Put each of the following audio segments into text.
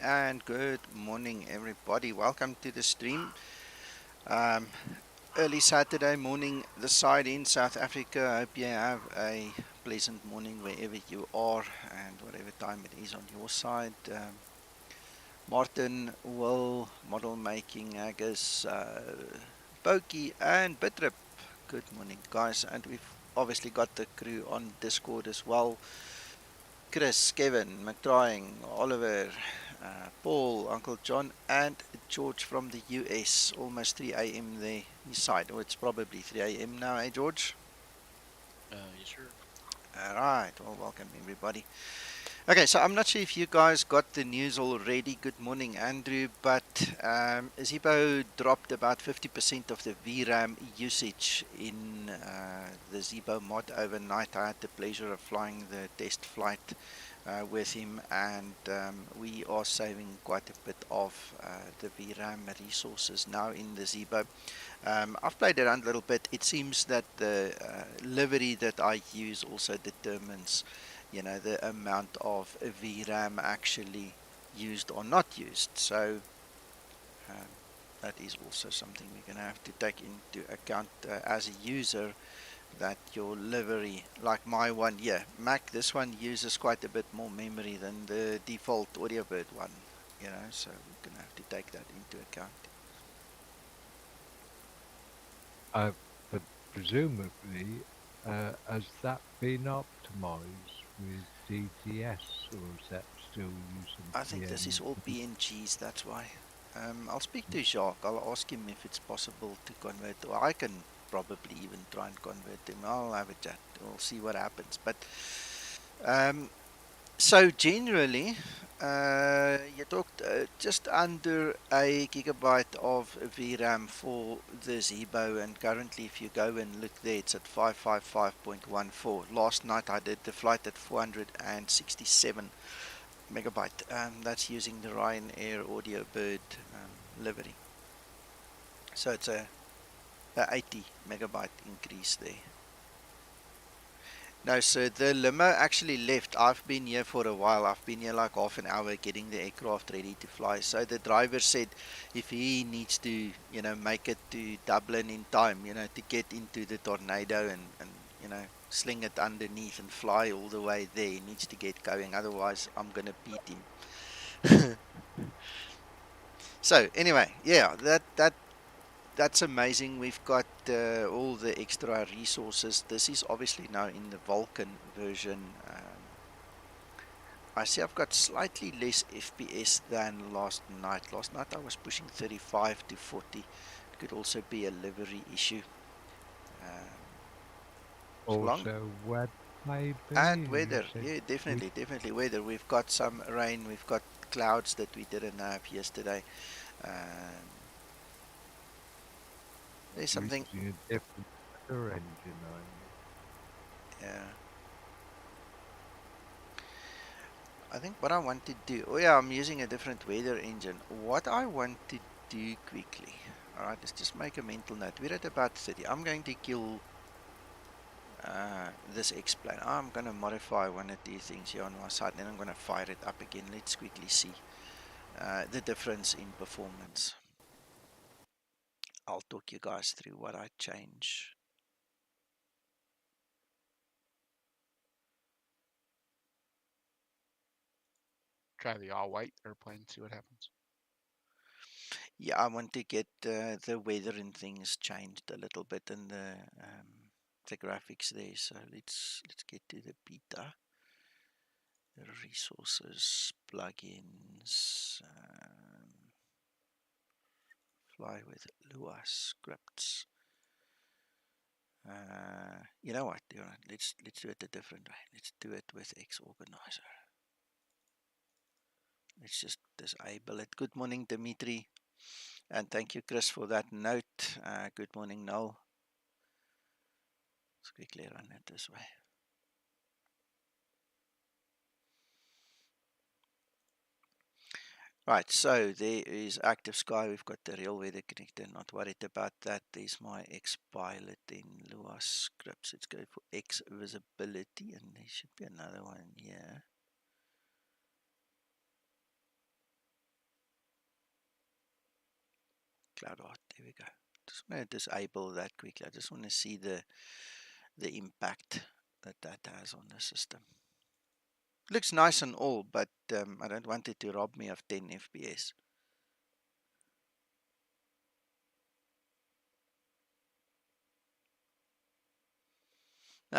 And good morning, everybody. Welcome to the stream. Um, Early Saturday morning, the side in South Africa. I hope you have a pleasant morning wherever you are and whatever time it is on your side. Martin, Will, model making, Agus, Pokey, and Bitrip. Good morning, guys. And we've obviously got the crew on Discord as well. Chris, Kevin, McTrying, Oliver, Paul, Uncle John, and George from the US. Almost 3 a.m. there, his side. Oh, it's probably 3 a.m. now, eh, George? Yes, sir. All right. Well, welcome, everybody. Okay, so I'm not sure if you guys got the news already. Good morning, Andrew. But Zibo dropped about 50% of the VRAM usage in the Zibo mod overnight. I had the pleasure of flying the test flight with him, and we are saving quite a bit of the VRAM resources now in the Zibo. I've played around a little bit. It seems that the livery that I use also determines, the amount of VRAM actually used or not used. So um, that is also something we're going to have to take into account as a user, that your livery, like my one here, Mac, this one uses quite a bit more memory than the default Audiobird one, so we're going to have to take that into account. But presumably, has that been optimized with DTS, or is that still using I think this is all PNG? PNGs, that's why. I'll speak to Jacques. I'll ask him if it's possible to convert, or I can probably even try and convert them. I'll have a chat. We'll see what happens. But um, so generally, you talked just under a gigabyte of VRAM for the Zibo, and currently, if you go and look there, it's at 555.14. Last night I did the flight at 467 megabyte. That's using the Ryanair Audiobird livery. So it's a 80 megabyte increase there. No, so the limo actually left. I've been here for a while. I've been here like half an hour getting the aircraft ready to fly. So the driver said if he needs to, make it to Dublin in time, to get into the tornado and sling it underneath and fly all the way there, he needs to get going. Otherwise, I'm going to beat him. So anyway, yeah, that's amazing. We've got all the extra resources. This is obviously now in the Vulcan version. I see I've got slightly less FPS than last night. Last night I was pushing 35 to 40. It could also be a livery issue. Um, so long Also, wet maybe? and You weather, said yeah, we definitely weather. We've got some rain. We've got clouds that we didn't have yesterday. Um, there's something. using a different weather engine, are you? Yeah. I think what I want to do, oh yeah, I'm using a different weather engine. What I want to do quickly, all right, let's just make a mental note. We're at about 30. I'm going to kill this X-plane. I'm going to modify one or two things here on my side, and then I'm going to fire it up again. Let's quickly see the difference in performance. I'll talk you guys through what I change. Try the all-white airplane, see what happens. Yeah, I want to get the weather and things changed a little bit in the graphics there. So let's get to the beta. Resources, plugins, fly with Lua scripts. You know what? Let's do it a different way. Let's do it with X Organizer. Let's just disable it. Good morning, Dimitri, and thank you, Chris, for that note. Good morning, Noel. Let's quickly run it this way. Right, so there is active sky. We've got the real weather connector. Not worried about that. There's my X pilot in Lua scripts. Let's go for X visibility, and there should be another one here. cloud art. There we go. Just want to disable that quickly. I just want to see the impact that has on the system. Looks nice and all, but I don't want it to rob me of 10 FPS.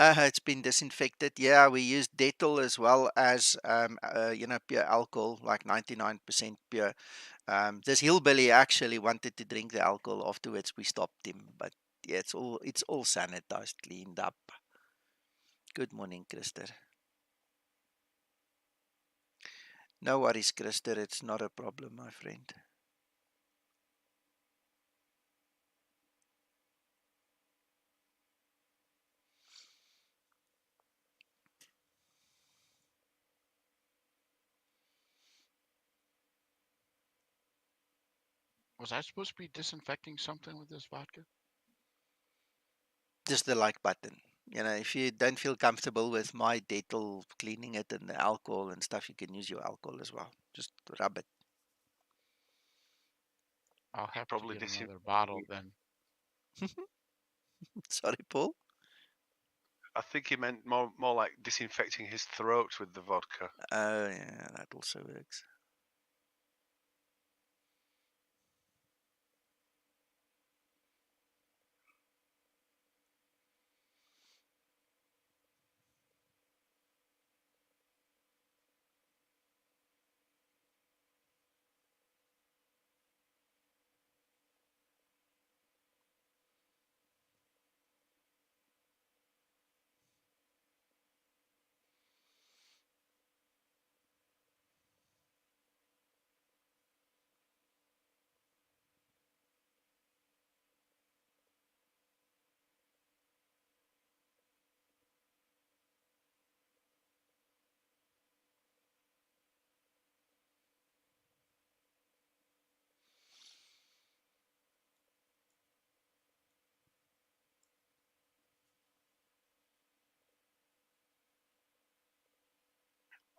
It's been disinfected. Yeah, we used Dettol as well as pure alcohol, like 99% pure. This hillbilly actually wanted to drink the alcohol. Afterwards, we stopped him. But yeah, it's all sanitized, cleaned up. Good morning, Krister. No worries, Krister. It's not a problem, my friend. Was I supposed to be disinfecting something with this vodka? Just the like button. You know, if you don't feel comfortable with my Dettol cleaning it and the alcohol and stuff, you can use your alcohol as well. Just rub it. I'll have Probably to get another bottle then. Sorry, Paul. I think he meant more like disinfecting his throat with the vodka. Oh, yeah, that also works.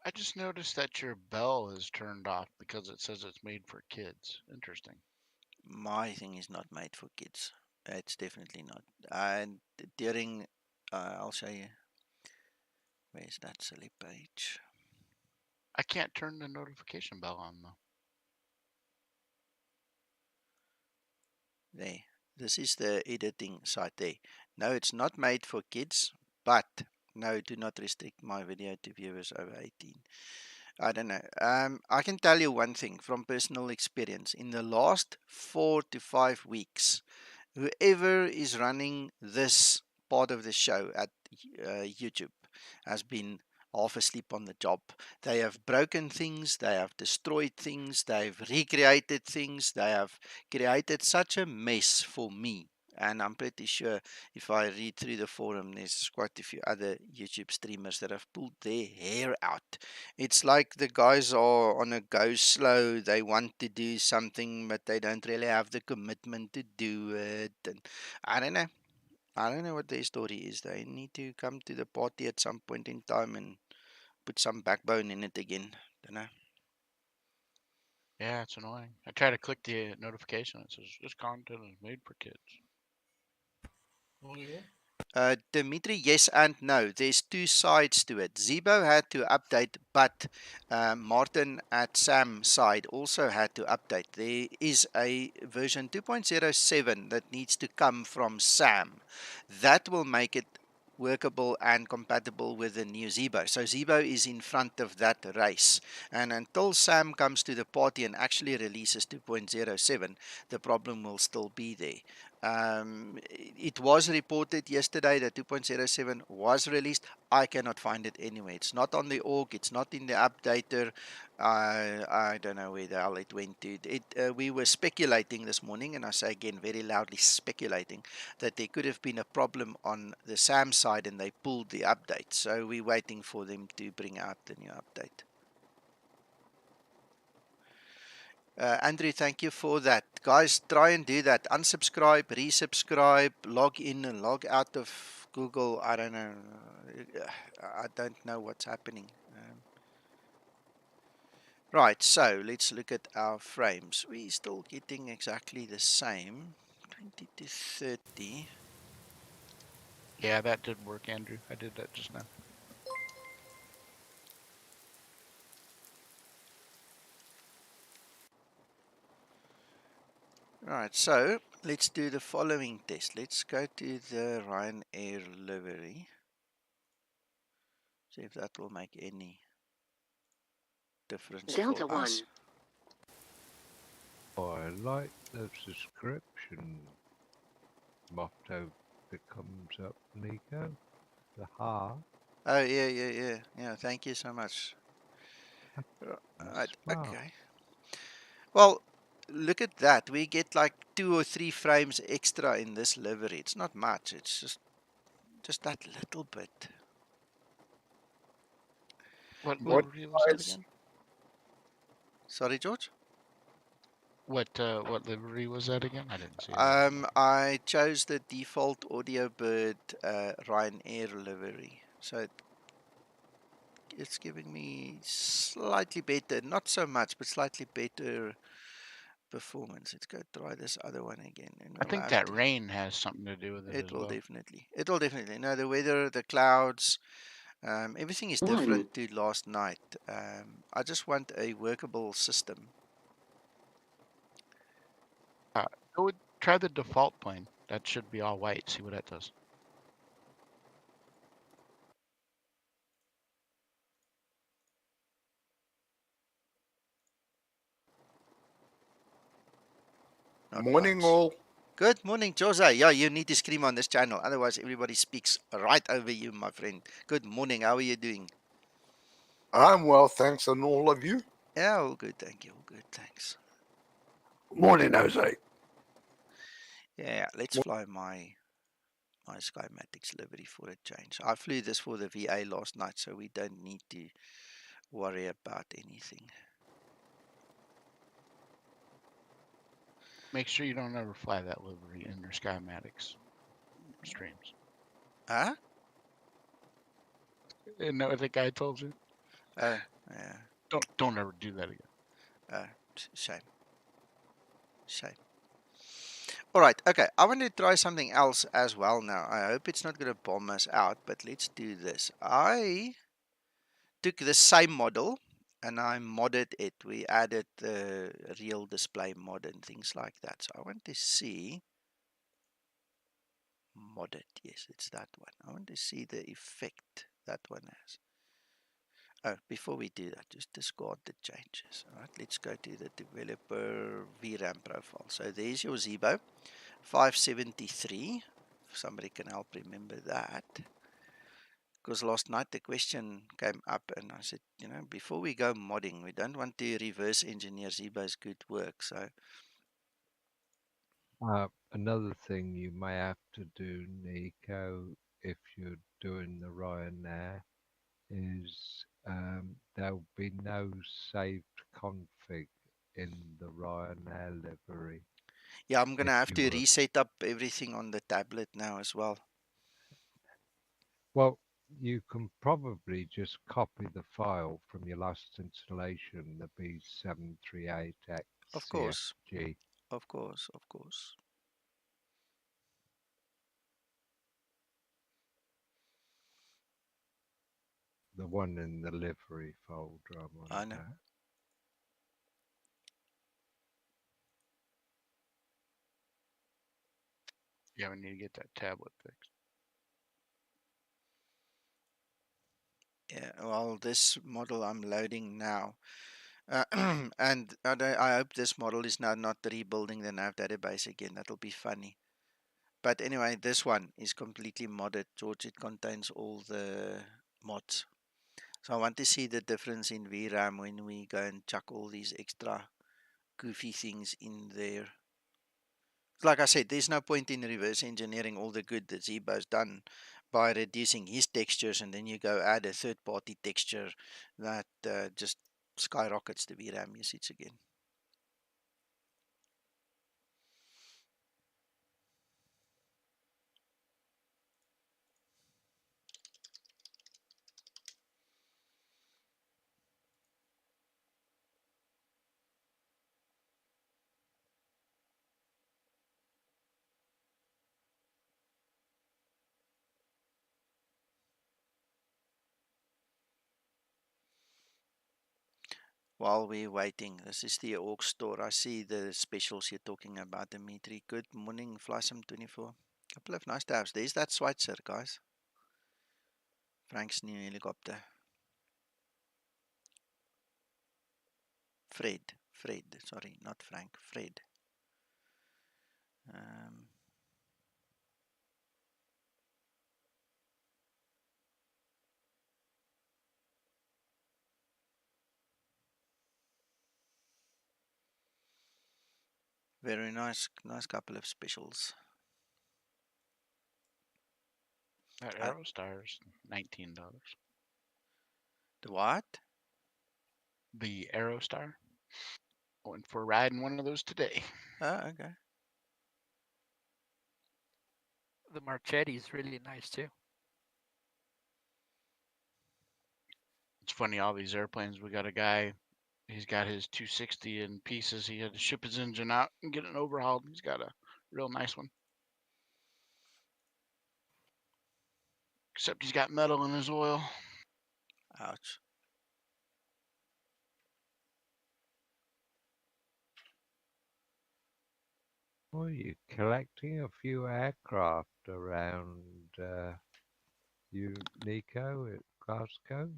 I just noticed that your bell is turned off because it says it's made for kids. Interesting. My thing is not made for kids. It's definitely not. And during, I'll show you. Where's that silly page? I can't turn the notification bell on though. There. This is the editing site there. No, it's not made for kids, but no, do not restrict my video to viewers over 18. I don't know. I can tell you one thing from personal experience. In the last 4 to 5 weeks, whoever is running this part of the show at YouTube has been half asleep on the job. They have broken things, they have destroyed things, they've recreated things, they have created such a mess for me. And I'm pretty sure if I read through the forum, there's quite a few other YouTube streamers that have pulled their hair out. It's like the guys are on a go slow. They want to do something, but they don't really have the commitment to do it. And I don't know. I don't know what their story is. They need to come to the party at some point in time and put some backbone in it again. Don't know. Yeah, it's annoying. I try to click the notification. It says this content is made for kids. Oh yeah. Dimitri, yes and no. There's two sides to it. Zibo had to update, but Martin at Sam's side also had to update. There is a version 2.07 that needs to come from Sam. That will make it workable and compatible with the new Zibo. So Zibo is in front of that race. And until Sam comes to the party and actually releases 2.07, the problem will still be there. It was reported yesterday that 2.07 was released. I cannot find it anywhere. It's not on the org. It's not in the updater. I don't know where the hell it went to. We were speculating this morning, and I say again very loudly speculating, that there could have been a problem on the SAM side and they pulled the update. So we're waiting for them to bring out the new update. Andrew, thank you for that. Guys, try and do that. Unsubscribe, resubscribe, log in and log out of Google. I don't know. I don't know what's happening. Right, so let's look at our frames. We're still getting exactly the same, 20 to 30. Yeah, that did work, Andrew. I did that just now. Right, so let's do the following test. Let's go to the Ryanair livery. See if that will make any difference Delta for us. 1. Oh, I like the subscription motto that comes up, Nico. The heart. Oh, yeah. Thank you so much. Right, Smart. okay. Well, look at that. We get like 2 or 3 frames extra in this livery. It's not much. It's just that little bit. What What livery was that size? again? Sorry, George? What livery was that again? I didn't see it. I chose the default Audiobird Ryanair livery. So it's giving me slightly better, not so much, but slightly better performance. Let's go try this other one again. And I we'll think have that to, rain has something to do with it it as will well. definitely. It will definitely. No, the weather, the clouds, everything is 1. different to last night. I just want a workable system. Go with, try the default plane. That should be all white. See what that does. Not Morning, much. all. Good morning, Jose. Yeah, you need to scream on this channel. Otherwise, everybody speaks right over you, my friend. Good morning. How are you doing? I'm well, thanks, and all of you. Yeah, all good. Thank you. All good. Thanks. Morning, Jose. Yeah, let's fly my Skymatics livery for a change. I flew this for the VA last night, so we don't need to worry about anything. Make sure you don't ever fly that livery in your Skymatics streams. Huh? Isn't that what the guy told you? Oh, yeah. Don't ever do that again. Shame. Shame. All right. Okay. I want to try something else as well now. I hope it's not going to bomb us out, but let's do this. I took the same model and I modded it. We added the real display mod and things like that. So I want to see modded. Yes, it's that one. I want to see the effect that one has. Oh, before we do that, just discard the changes. All right, let's go to the developer VRAM profile. So there's your Zibo 573. If somebody can help remember that. Because last night the question came up and I said, before we go modding, we don't want to reverse engineer Zibo's good work. So, Another thing you may have to do, Nico, if you're doing the Ryanair, is there'll be no saved config in the Ryanair livery. yeah, I'm going to If have you to were, reset up everything on the tablet now as well. well, you can probably just copy the file from your last installation, the Of course, B738XCFG. of course, of course. The one in the livery folder, I'm on I know. about. Yeah, we need to get that tablet fixed. Yeah, well, this model I'm loading now. And I hope this model is now not rebuilding the nav database again. That'll be funny. But anyway, this one is completely modded. George, it contains all the mods. So I want to see the difference in VRAM when we go and chuck all these extra goofy things in there. Like I said, there's no point in reverse engineering all the good that Zibo's done by reducing his textures, and then you go add a third-party texture that just skyrockets the VRAM usage again. while we're waiting. This is the Orc store. I see the specials you're talking about, Dimitri. Good morning, Flysum24. Couple of nice tabs. There's that Schweitzer, guys. Frank's new helicopter. Fred, sorry, not Frank, Fred. Very nice couple of specials. That Aerostar's $19. The what? The Aerostar. Went for a ride in one of those today. Oh, okay. The Marchetti is really nice too. It's funny, all these airplanes. We got a guy. He's got his 260 in pieces. He had to ship his engine out and get it overhauled. He's got a real nice one. Except he's got metal in his oil. Ouch. Well, you're collecting a few aircraft around you, Nico, at Glasgow.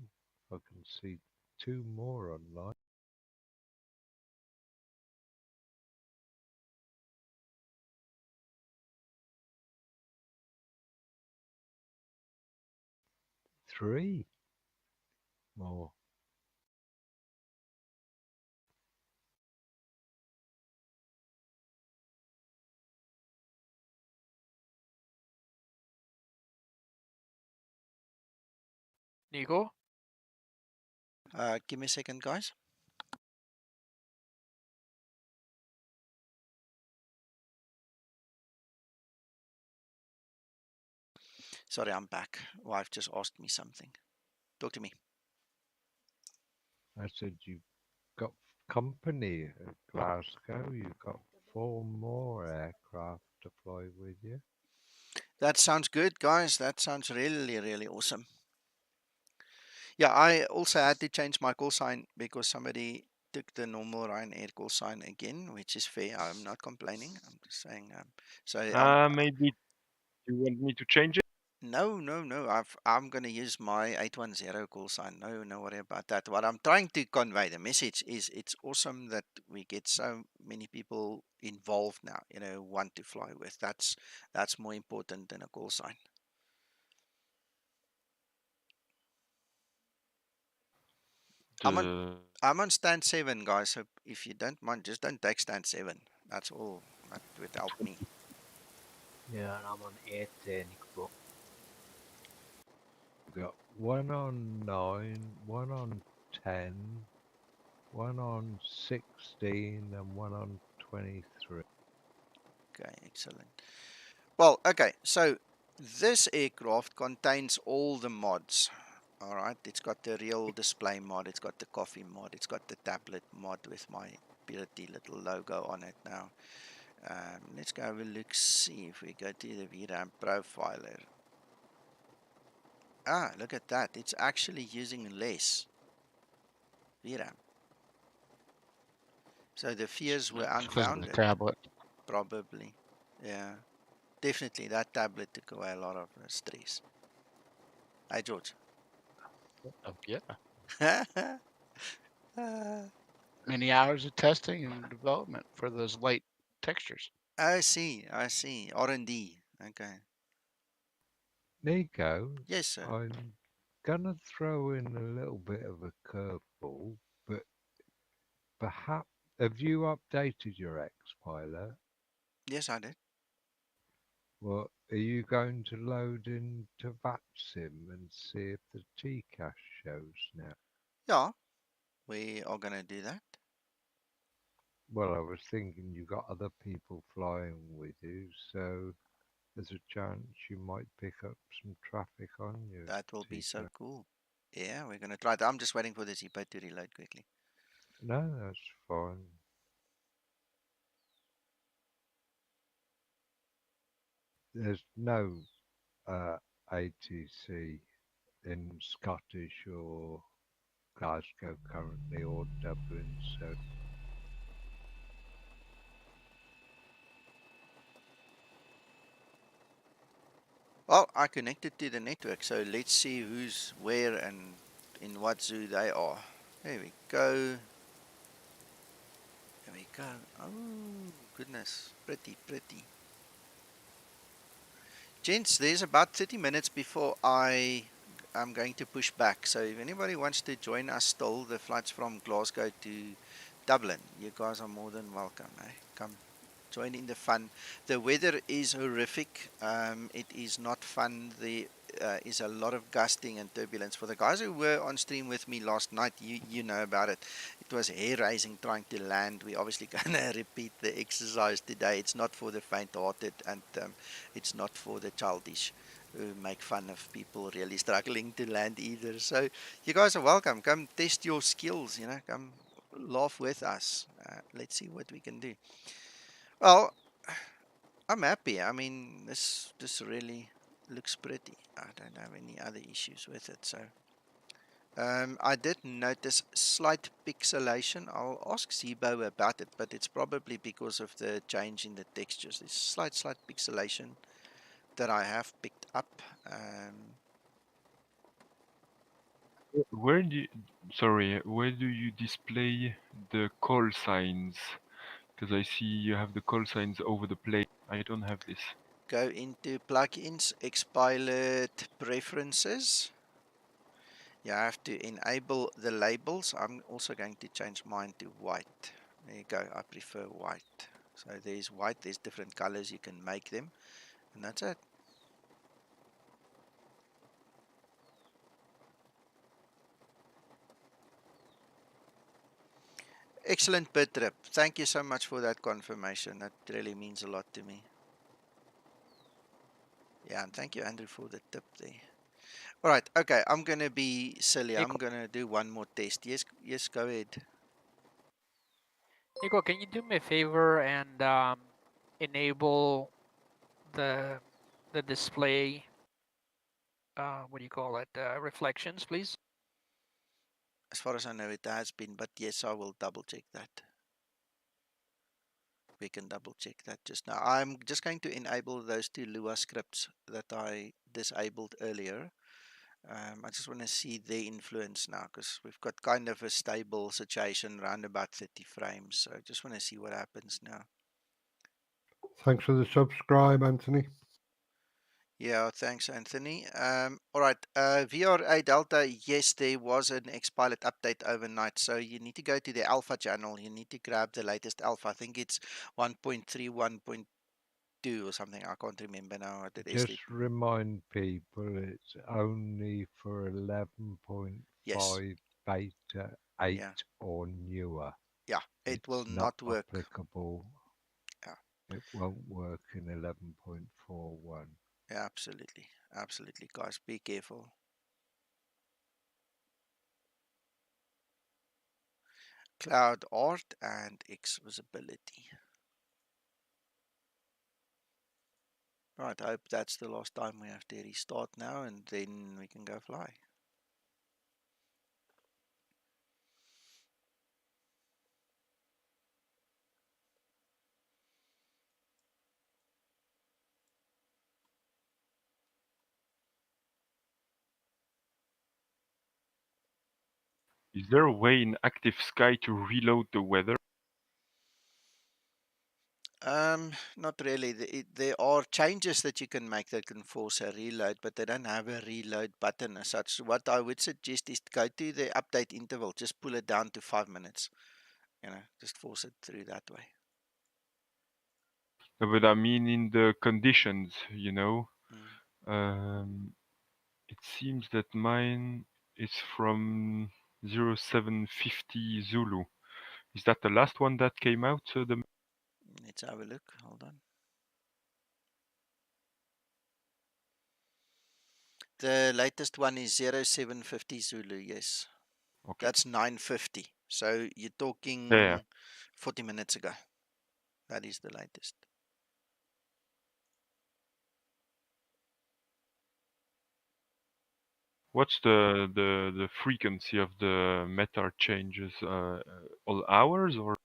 I can see 2 more online. Three more. Nico? Give me a second, guys. Sorry, I'm back. Wife just asked me something. Talk to me. I said you've got company at Glasgow. You've got 4 more aircraft to fly with you. That sounds good, guys. That sounds really, really awesome. Yeah, I also had to change my call sign because somebody took the normal Ryanair call sign again, which is fair. I'm not complaining. I'm just saying. Maybe you want me to change it? No. I'm gonna use my 810 call sign. No worry about that. What I'm trying to convey the message is it's awesome that we get so many people involved now. Want to fly with. That's more important than a call sign. I'm on stand 7, guys. So if you don't mind, just don't take stand 7. That's all. That would help me. Yeah, and I'm on 8 Nico. We've got 1 on 9, 1 on 10, 1 on 16, and 1 on 23. Okay, excellent. Well, okay. So this aircraft contains all the mods. All right. It's got the real display mod. It's got the coffee mod. It's got the tablet mod with my pretty little logo on it now. Let's go have a look. See if we go to the VRAM profiler. Look at that. It's actually using less VRAM. So the fears were It's because of the unfounded. tablet. Probably. Yeah. Definitely that tablet took away a lot of stress. Hey, George. Oh, yeah. Many hours of testing and development for those light textures. I see. R&D. Okay. Nico, Yes, sir. I'm gonna throw in a little bit of a curveball, but perhaps have you updated your X-Pilot? Yes, I did. Well, are you going to load into VATSIM and see if the T-cache shows now? Yeah, we are going to do that. Well, I was thinking you got other people flying with you, so there's a chance you might pick up some traffic on you. That will be so cool. Yeah, we're going to try that. I'm just waiting for the Zibo to reload quickly. No, that's fine. There's no ATC in Scottish or Glasgow currently or Dublin, so Well, I connected to the network, so let's see who's where and in what zoo they are. There we go. There we go. Oh, goodness. Pretty, pretty. Gents, there's about 30 minutes before I'm going to push back. So if anybody wants to join us still, the flights from Glasgow to Dublin, you guys are more than welcome. Eh? Come join in the fun. The weather is horrific. It is not fun. There is a lot of gusting and turbulence. For the guys who were on stream with me last night, you know about it. It was hair-raising trying to land. We're obviously going to repeat the exercise today. It's not for the faint-hearted, and it's not for the childish who make fun of people really struggling to land either. So you guys are welcome. Come test your skills, come laugh with us. Let's see what we can do. Well, I'm happy. I mean, this really looks pretty. I don't have any other issues with it. So I did notice slight pixelation. I'll ask Zibo about it, but it's probably because of the change in the textures. There's slight pixelation that I have picked up. Where do you, sorry, where do you display the call signs? Because I see you have the call signs over the plane. I don't have this. Go into plugins, Xpilot preferences. You have to enable the labels. I'm also going to change mine to white. There you go. I prefer white. So there's white. There's different colors. You can make them. And that's it. Excellent bid trip. Thank you so much for that confirmation. That really means a lot to me. Yeah, and thank you, Andrew, for the tip there. All right. Okay. I'm going to be silly. I'm Nico, going to do one more test. Yes, go ahead. Nico, can you do me a favor and enable the display? What do you call it? Reflections, please. As far as I know, it has been, but yes, I will double check that. We can double check that just now. I'm just going to enable those two Lua scripts that I disabled earlier. I just want to see their influence now because we've got kind of a stable situation around about 30 frames. So I just want to see what happens now. Thanks for the subscribe, Anthony. Yeah, thanks, Anthony. All right, VRA Delta, yes, there was an Xpilot update overnight. So you need to go to the alpha channel. You need to grab the latest alpha. I think it's 1.3, 1.2 or something. I can't remember now what it is. just remind people it's only for Yes, 11.5 beta 8 yeah, or newer. yeah, it will It's not not work. applicable. Yeah, It won't work in 11.41. yeah, absolutely. Absolutely, guys. Be careful. Cloud art and X visibility. Right, I hope that's the last time we have to restart now and then we can go fly. Is there a way in Active Sky to reload the weather? Not really. There are changes that you can make that can force a reload, but they don't have a reload button as such. What I would suggest is go to the update interval, just pull it down to 5 minutes. Just force it through that way. No, but I mean in the conditions, you know. Mm. It seems that mine is from 0750 Zulu. Is that the last one that came out? Let's have a look. Hold on. The latest one is 0750 Zulu, yes. Okay. That's 950. So you're talking Yeah. 40 minutes ago. That is the latest. What's the frequency of the METAR changes? All hours or?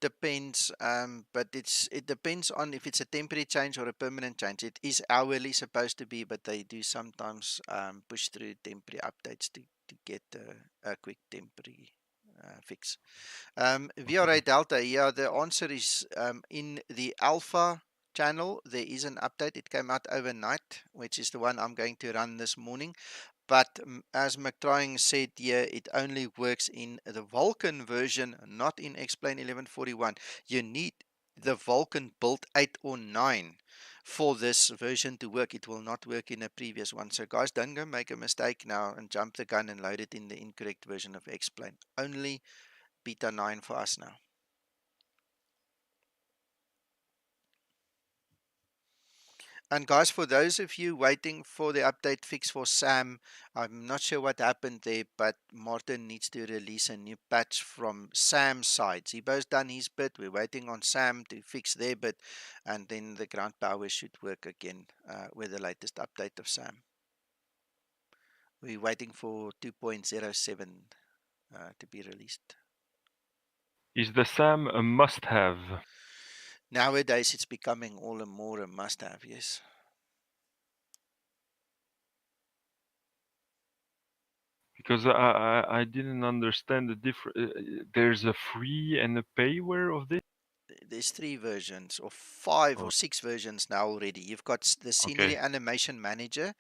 Depends, but it depends on if it's a temporary change or a permanent change. It is hourly supposed to be, but they do sometimes push through temporary updates to get a quick temporary fix. VRA Delta, yeah, the answer is in the alpha channel. There is an update. It came out overnight, which is the one I'm going to run this morning. But as McTrying said here, it only works in the Vulkan version, not in Explain 1141. You need the Vulkan build 8 or 9 for this version to work. It will not work in a previous one. So guys, don't go make a mistake now and jump the gun and load it in the incorrect version of Explain. Only beta 9 for us now. And guys, for those of you waiting for the update fix for Sam, I'm not sure what happened there, but Martin needs to release a new patch from Sam's side. Zibo's done his bit. We're waiting on Sam to fix their bit, and then the ground power should work again with the latest update of Sam. We're waiting for 2.07 to be released. Is the SAM a must-have? Nowadays, it's becoming all the more a must-have, yes. Because I didn't understand the difference. There's a free and a payware of this? There's 3 versions or 5 Oh, or 6 versions now already. You've got the Scenery okay. Animation Manager.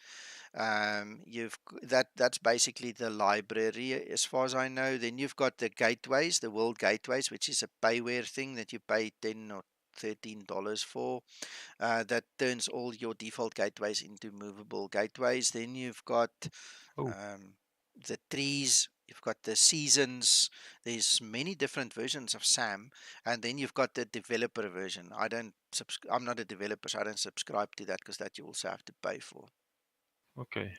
That's basically the library as far as I know. Then you've got the gateways, the world gateways, which is a payware thing that you pay $10 or $13 for. That turns all your default gateways into movable gateways. Then you've got Oh, the trees, you've got the seasons. There's many different versions of SAM, and then you've got the developer version. I'm not a developer, so I don't subscribe to that because that you also have to pay for. okay.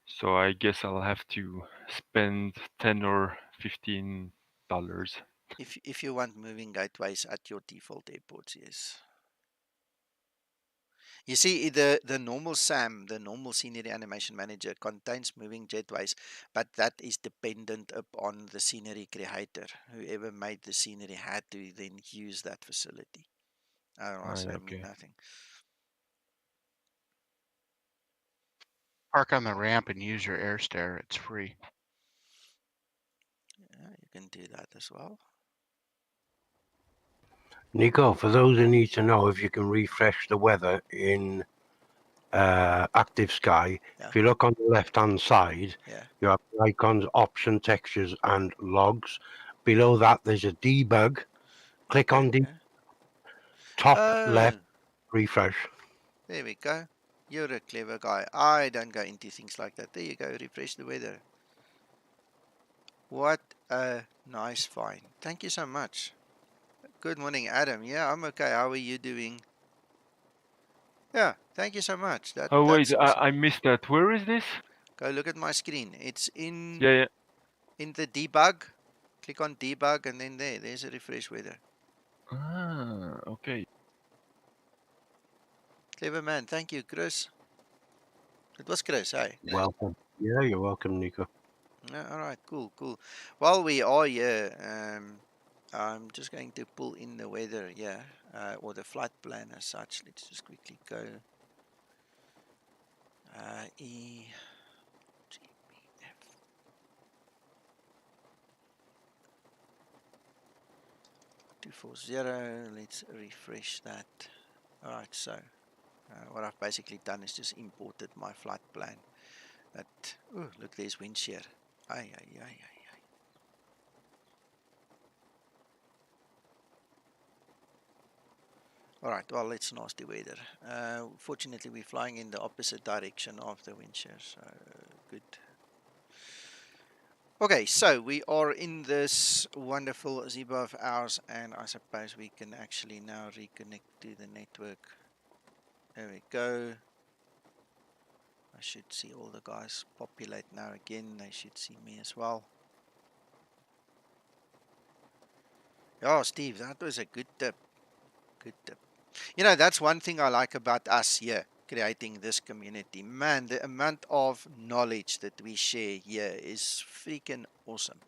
So I guess I'll have to spend $10 or $15. If you want moving gateways at your default airports, yes. You see, the normal SAM, the normal Scenery Animation Manager, contains moving jetways, but that is dependent upon the scenery creator. Whoever made the scenery had to then use that facility. Otherwise, they mean Okay. nothing. Park on the ramp and use your air stair. It's free. Yeah, you can do that as well. Nico, for those who need to know if you can refresh the weather in Active Sky, Yeah, if you look on the left-hand side, yeah. you have icons, option, textures, and logs. Below that, there's a debug. Click Okay, on the okay. top Oh, left, refresh. there we go. You're a clever guy. I don't go into things like that. There you go. Refresh the weather. What a nice find. Thank you so much. Good morning, Adam. Yeah, I'm okay. How are you doing? Yeah, thank you so much. Oh wait, That's awesome. I missed that. Where is this? Go look at my screen. It's in Yeah. the debug. Click on debug and then there's a refresh weather. Ah, okay. Clever man. Thank you, Chris. It was Chris, hey? Welcome. Yeah, you're welcome, Nico. Yeah, all right, cool, cool. While we are here, I'm just going to pull in the weather, yeah, or the flight plan as such. Let's just quickly go. EGPF 240. Let's refresh that. All right, so what I've basically done is just imported my flight plan. Oh, look, there's wind shear. Aye, aye, aye, aye. All right, well, it's nasty weather. Fortunately, we're flying in the opposite direction of the wind shear, so good. Okay, so we are in this wonderful Zibo of ours, and I suppose we can actually now reconnect to the network. There we go. I should see all the guys populate now again. They should see me as well. Oh, Steve, that was a good tip. Good tip. You know, that's one thing I like about us here, creating this community. Man, the amount of knowledge that we share here is freaking awesome.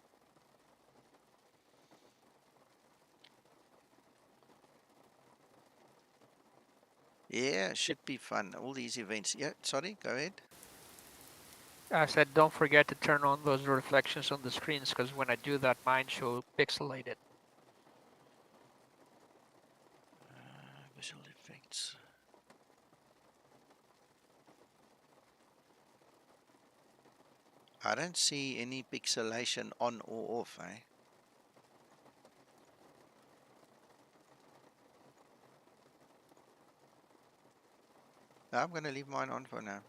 Yeah, should be fun. All these events. Yeah, sorry, go ahead. I said, don't forget to turn on those reflections on the screens, because when I do that, mine show pixelated. Visual effects. I don't see any pixelation on or off, eh? No, I'm going to leave mine on for now.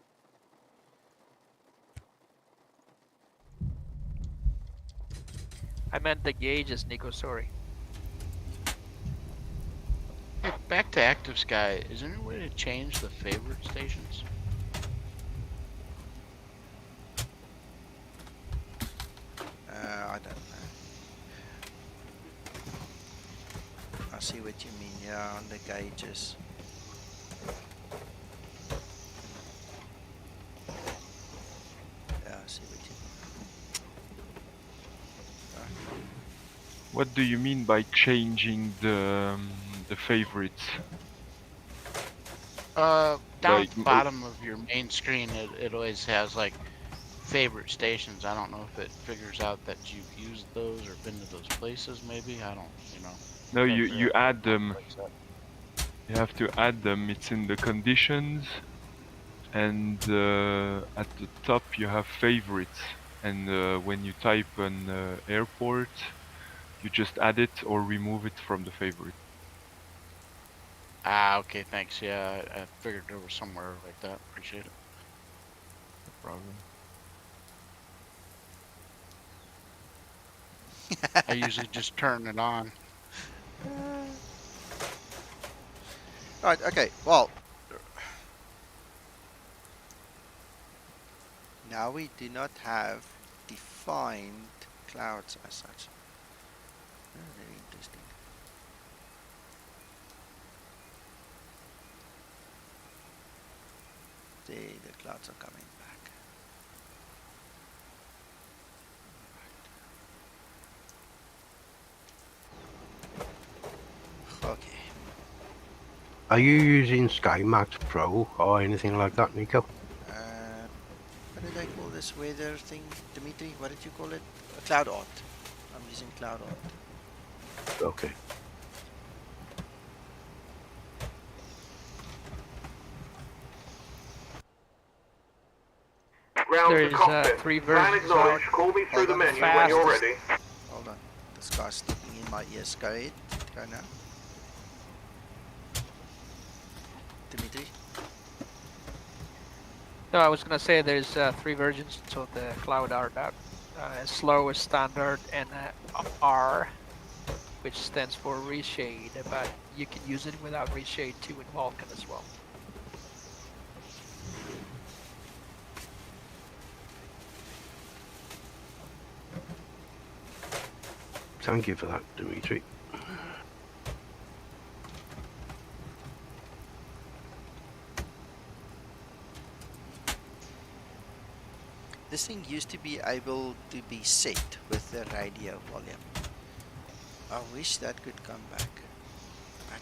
I meant the gauges, Nico, sorry. Hey, back to Active Sky. Is there any way to change the favorite stations? I don't know. I see what you mean, yeah, on the gauges. Yeah, I see what you mean. What do you mean by changing the favorites? Down at Like, the bottom of your main screen, it always has like favorite stations. I don't know if it figures out that you've used those or been to those places. Maybe I don't. You know. no, Try to you figure you out add how to them. fix that. You have to add them. It's in the conditions, and at the top you have favorites. And when you type an airport, you just add it or remove it from the favorite. Ah, okay, thanks. Yeah, I figured there was somewhere like that. Appreciate it. No problem. I usually just turn it on. Right, okay, well, now we do not have defined clouds as such. Oh, very interesting. There, the clouds are coming back. Okay. Are you using Sky Max Pro or anything like that, Nico? What did I call this weather thing, Dimitri? What did you call it? Cloud art. I'm using cloud art. Okay. There's 3 versions out. Call me through the menu when you're ready. Hold on. This guy's stepping in my ears. Go ahead. Go now. Dimitri? No, I was gonna say there's 3 versions of the cloud art out. Slow, standard, and R, which stands for reshade, but you can use it without reshade too in Vulkan as well. Thank you for that, Dimitri. This thing used to be able to be set with the radio volume. I wish that could come back. But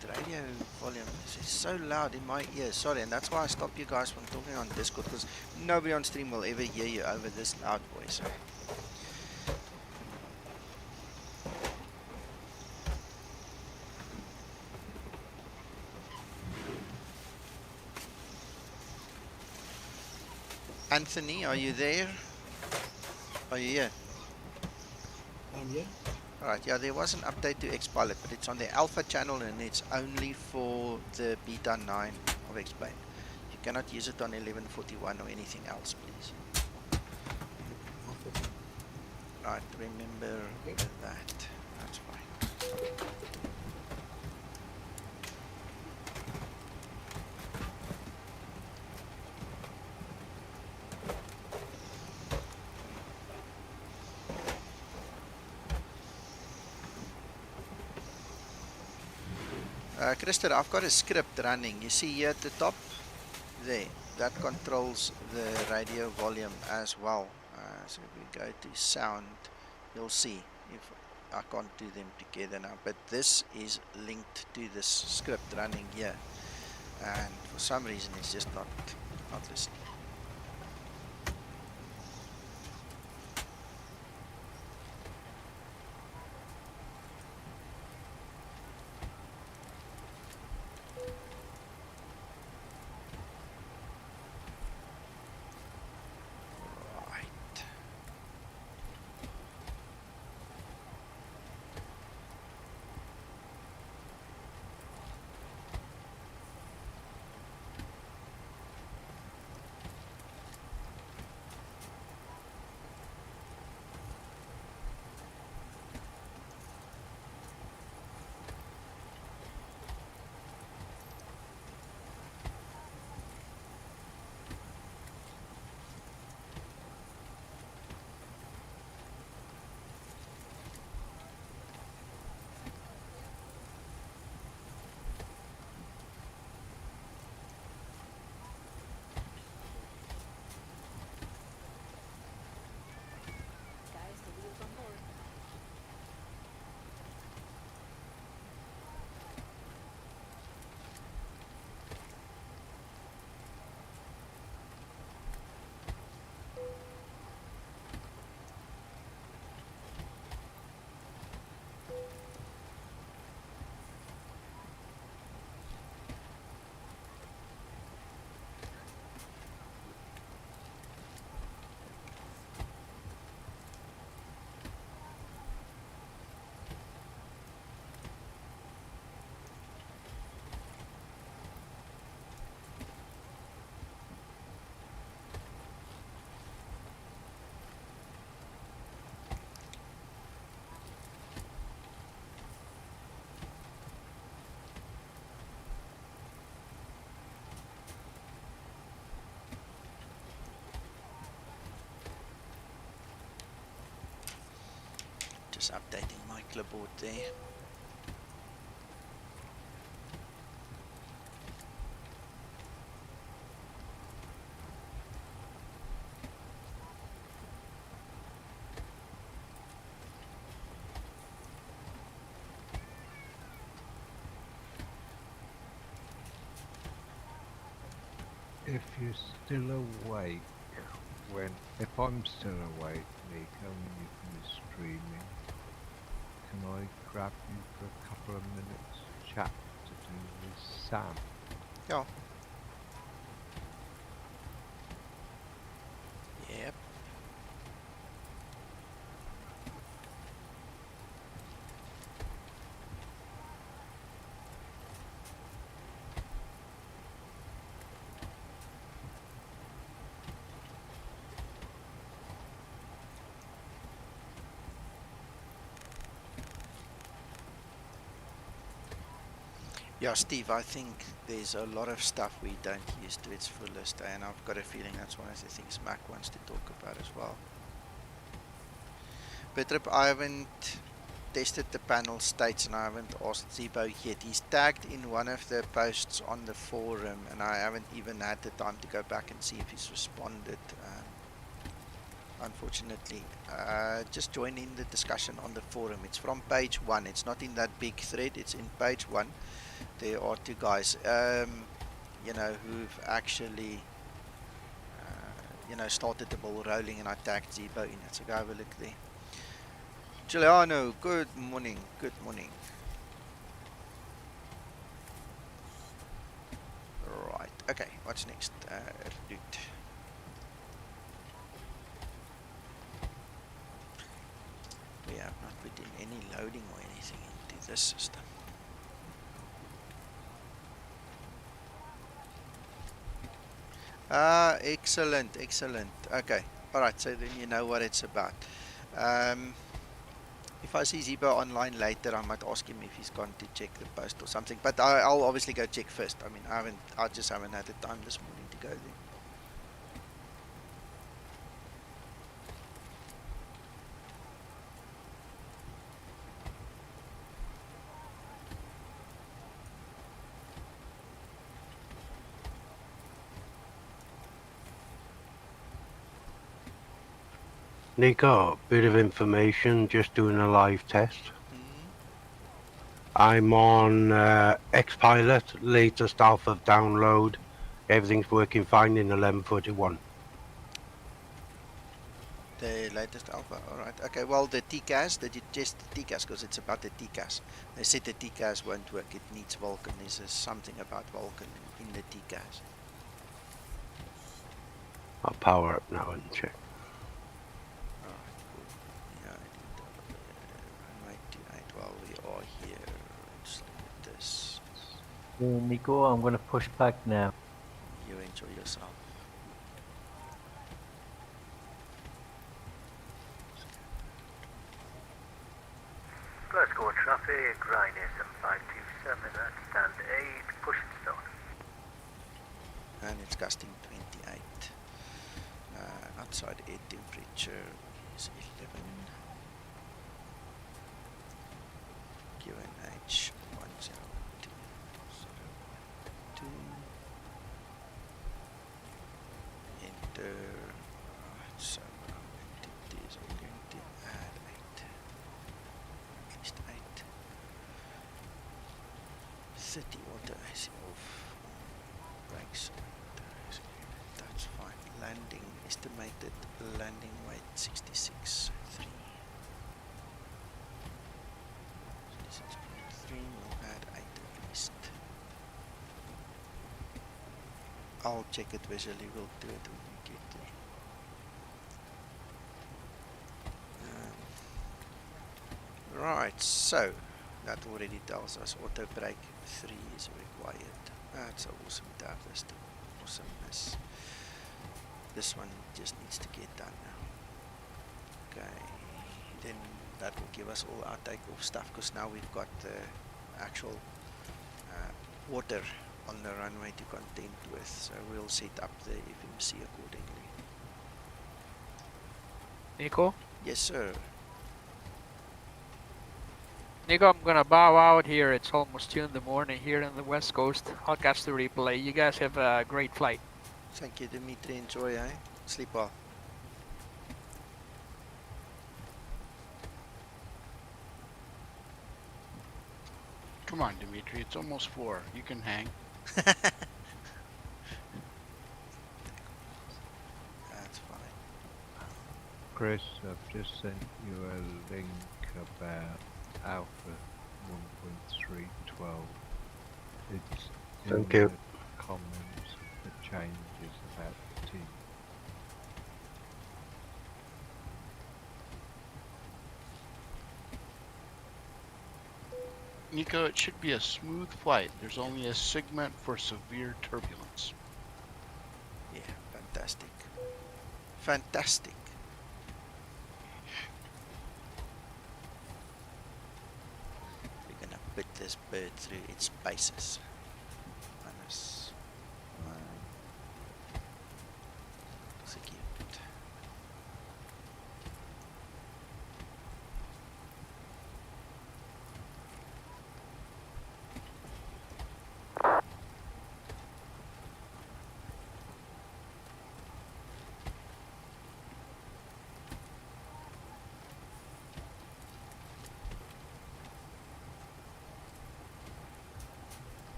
the radio volume is so loud in my ears. Sorry, and that's why I stop you guys from talking on Discord, because nobody on stream will ever hear you over this loud voice. Anthony, are you there? Are you here? I'm here. Alright, yeah, there was an update to Xpilot, but it's on the alpha channel and it's only for the beta 9 of Xpilot. You cannot use it on 11.41 or anything else, please. Right, remember that. That's fine. Christer, I've got a script running. You see here at the top? There. That controls the radio volume as well. So if we go to sound, you'll see if I can't do them together now. But this is linked to this script running here. And for some reason it's just not listening. Just updating my clipboard there. If you're still awake, if I'm still awake, Nico, when you finish streaming, can I grab you for a couple of minutes chat to do with Sam? Yeah. Yep. Yeah, Steve, I think there's a lot of stuff we don't use to its fullest, and I've got a feeling that's one of the things Mac wants to talk about as well. Petrip, I haven't tested the panel states and I haven't asked Zibo yet. He's tagged in one of the posts on the forum and I haven't even had the time to go back and see if he's responded. Unfortunately, just join in the discussion on the forum. It's from page 1. It's not in that big thread. It's in page 1. There are two guys, you know, who've actually, you know, started the ball rolling, and I tagged Zibo in it. So go have a look there. Giuliano, good morning. Good morning. Right. Okay. What's next? Route. We have not put in any loading or anything into this system. Excellent, excellent. Okay, alright, so then you know what it's about. If I see Zibo online later, I might ask him if he's gone to check the post or something, but I'll obviously go check first. I mean, I just haven't had the time this morning to go there. Nico, bit of information, just doing a live test. Hmm? I'm on Xpilot, latest alpha download. Everything's working fine in 11.41. The latest alpha. All right. Okay. Well, the TCAS. Did you test the TCAS? Because it's about the TCAS. They said the TCAS won't work. It needs Vulkan. There's something about Vulkan in the TCAS. I'll power up now and check. All right. Cool. Yeah. Runway 28. Well, we are here. Let's look at this. Nico, I'm gonna push back now. You enjoy yourself. Glasgow traffic, Ryanair 7527 at stand 8, push and start. And it's gusting 28. Outside air temperature is 11. QNH 102.0.2. Enter. Alright, so entities are going to add 8. At least 8. 30 auto AC off. Brakes. That's fine. Landing estimated landing weight 66.3. 66.3. We'll add 8 at least. I'll check it visually. We'll do it when we get there. Right, so that already tells us auto brake 3 is required. That's awesome to have this thing. Awesomeness. This one just needs to get done now. Okay, then that will give us all our takeoff stuff because now we've got the actual water on the runway to contend with, so we'll set up the FMC accordingly. Nico? Yes, sir. Nico, I'm gonna bow out here. It's almost 2 in the morning here on the West Coast. I'll catch the replay. You guys have a great flight. Thank you, Dimitri. Enjoy, eh? Sleep well. Come on, Dimitri. It's almost 4. You can hang. That's fine. Chris, I've just sent you a link about Alpha 1.3.12. It's in Thank you. the comments of the changes about the team. Nico, it should be a smooth flight. There's only a segment for severe turbulence. Yeah, fantastic. Fantastic. We're gonna put this bird through its paces. Minus 1. Execute.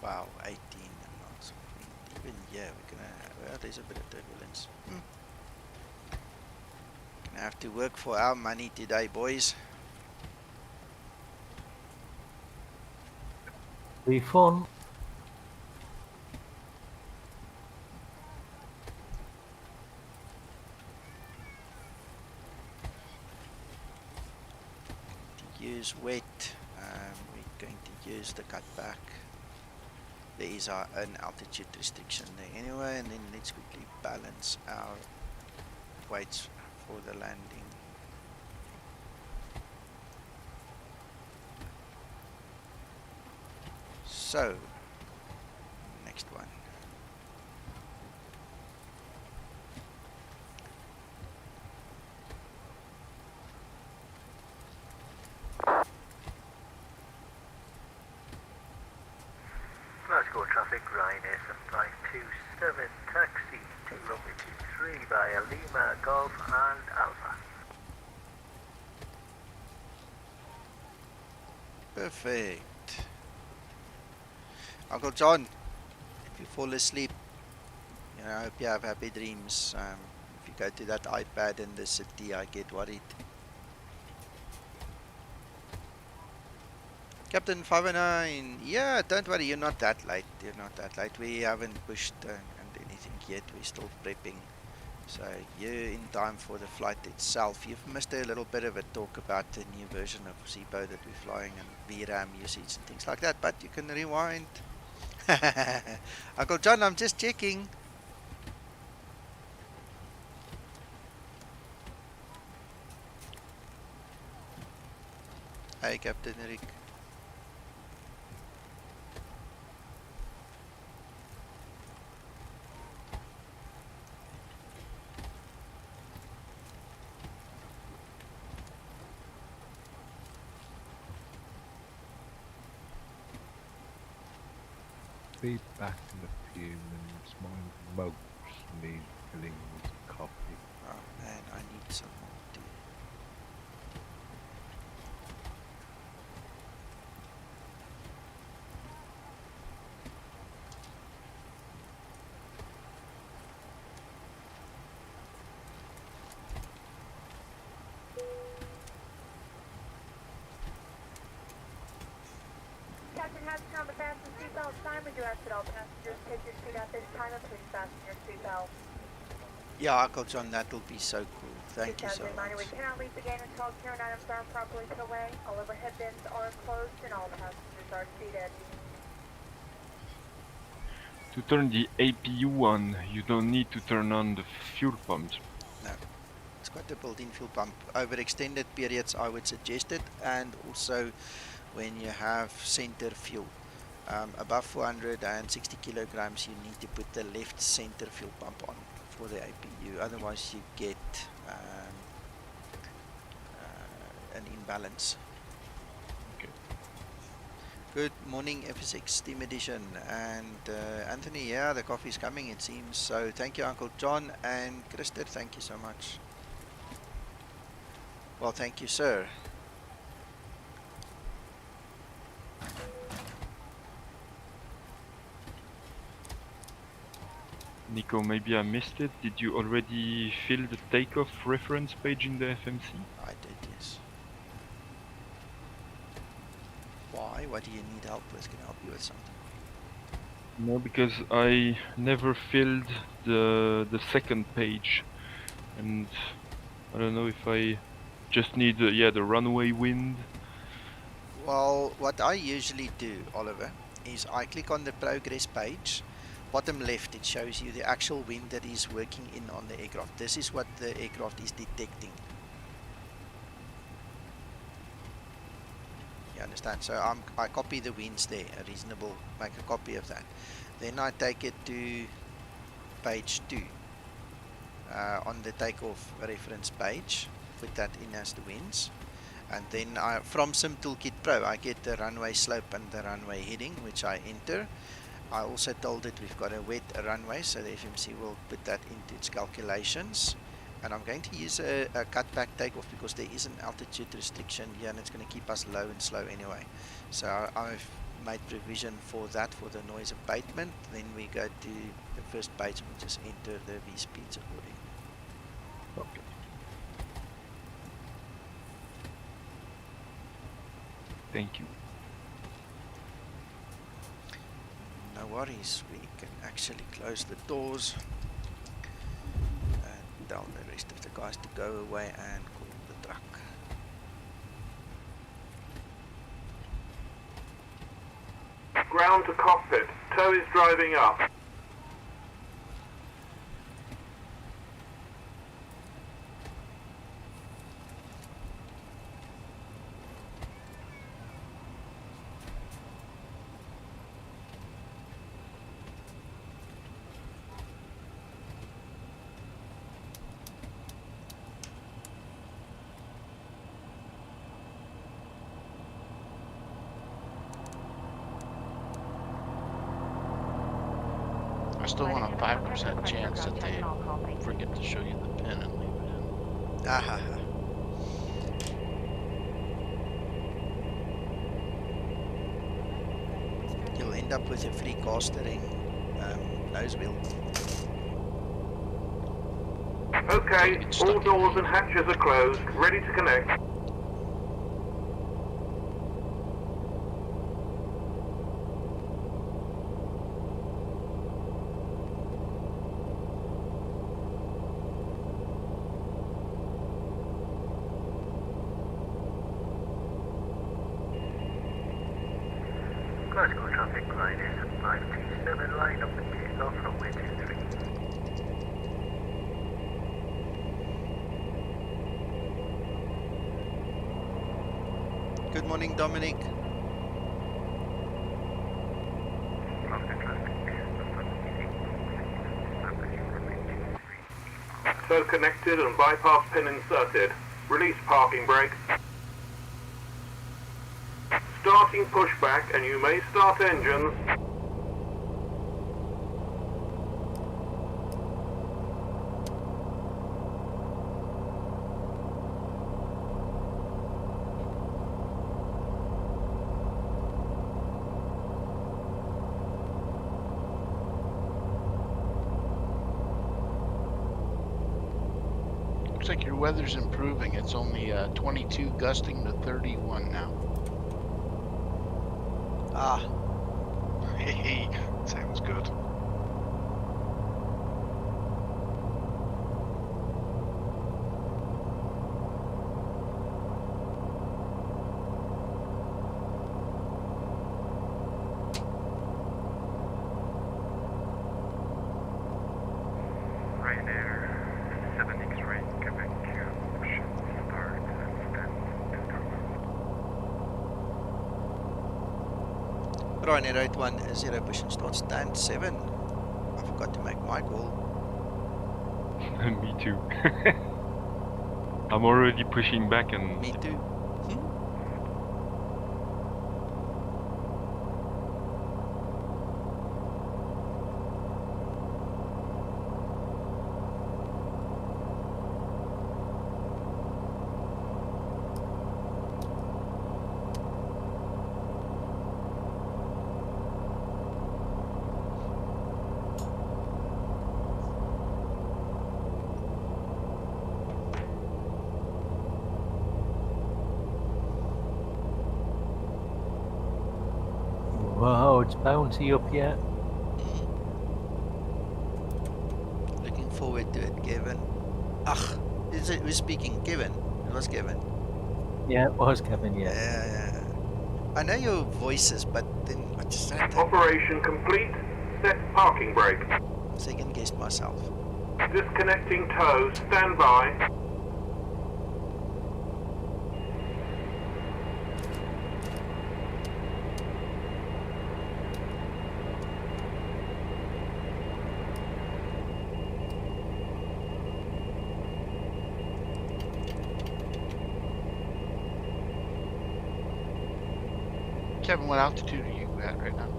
Wow, 18 knots of wind. Even yeah, we're gonna well, there's a bit of turbulence. Gonna have to work for our money today, boys. Be fun. To use wet, we're going to use the cutback. There is our own altitude restriction there anyway, and then let's quickly balance our weights for the landing. So, next one. Glasgow traffic, Ryanair 7527, taxi to runway 23. 3 by Lima, Golf and Alpha. Perfect. Uncle John, if you fall asleep, you know, I hope you have happy dreams. If you go to that iPad in the city, I get worried. Captain 509, yeah, don't worry, you're not that late. You're not that late. We haven't pushed and anything yet. We're still prepping. So you're in time for the flight itself. You've missed a little bit of a talk about the new version of Zibo that we're flying and VRAM usage and things like that, but you can rewind. Uncle John, I'm just checking. Hi, Captain Eric. Be back in a few minutes. My mugs need filling with coffee. Oh man, I need some more tea. Captain Hudson on the fasten seatbelt sign. We do ask that all passengers take your seat at this time and please fasten your seatbelt. Yeah, Uncle John, that will be so cool. Thank you Just so as a reminder, much. we cannot leave the gate until all carrying items are properly put away. All overhead bins are closed and all passengers are seated. To turn the APU on, you don't need to turn on the fuel pumps. No, it's got a built-in fuel pump. Over extended periods, I would suggest it, and also when you have center fuel. Above 460 kilograms, you need to put the left center fuel pump on for the APU. Otherwise, you get an imbalance. Okay. Good morning, FSX Team Edition. And Anthony, yeah, the coffee's coming, it seems. So thank you, Uncle John. And Christer, thank you so much. Well, thank you, sir. Nico, maybe I missed it. Did you already fill the takeoff reference page in the FMC? I did, yes. Why? What do you need help with? Can I help you with something? No, because I never filled the second page, and I don't know if I just need the runway wind. Well, what I usually do, Oliver, is I click on the progress page. Bottom left, it shows you the actual wind that is working in on the aircraft. This is what the aircraft is detecting. You understand? So I copy the winds there, a reasonable, make a copy of that. Then I take it to page 2 on the takeoff reference page, put that in as the winds. And then from SimToolkit Pro, I get the runway slope and the runway heading, which I enter. I also told it we've got a wet runway, so the FMC will put that into its calculations. And I'm going to use a cutback takeoff because there is an altitude restriction here and it's going to keep us low and slow anyway. So I've made provision for that, for the noise abatement. Then we go to the first page and we just enter the V speeds accordingly. Okay. Thank you. No worries, we can actually close the doors and tell the rest of the guys to go away and call the truck. Ground to cockpit. Tow is driving up. still want a 5% chance that they forget to show you the pin and leave it in. Aha. You'll end up with a free castering nose wheel. Okay, all doors and hatches are closed, ready to connect. Glasgow traffic line is 527, line up and take off runway 23. Good morning, Dominic. So connected and bypass pin inserted. Release parking brake. Starting pushback and you may start engines. Looks like your weather's improving. It's only 22 gusting to 31 now. Ah, Hey, sounds good. Ryanair 7 X-ray, Quebec, push start and stand Ryanair 810 push and start stand 7. I forgot to make my call. Me too. I'm already pushing back and Me too. Whoa, it's bouncy up yet. Looking forward to it, Kevin. Ach, who's speaking? Kevin. It was Kevin. Yeah, it was Kevin, yeah. Yeah. I know your voices, but then I just had to Operation complete. Set parking brake. second guess myself. Disconnecting tow. Stand by. Kevin, what altitude are you at right now?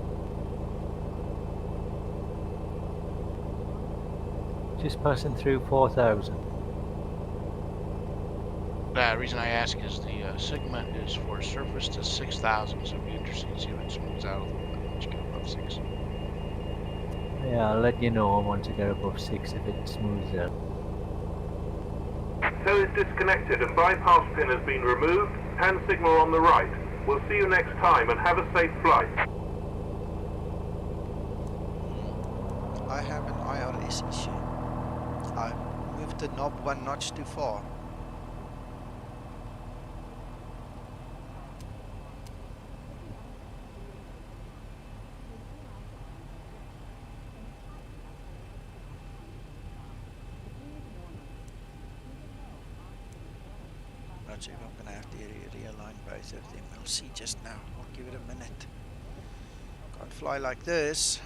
Just passing through 4,000. The reason I ask is the Sigma is for surface to 6,000, so it'd be interesting to see if it smooths out a little bit once you get above 6. Yeah, I'll let you know once I get above 6 if it smooths out. Tow is disconnected and bypass pin has been removed. Hand signal on the right. We'll see you next time and have a safe flight. I have an IRS issue. I moved the knob 1 notch too far. Not sure if I'm gonna have to realign both of them. I'll see just now. I'll give it a minute. Can't fly like this.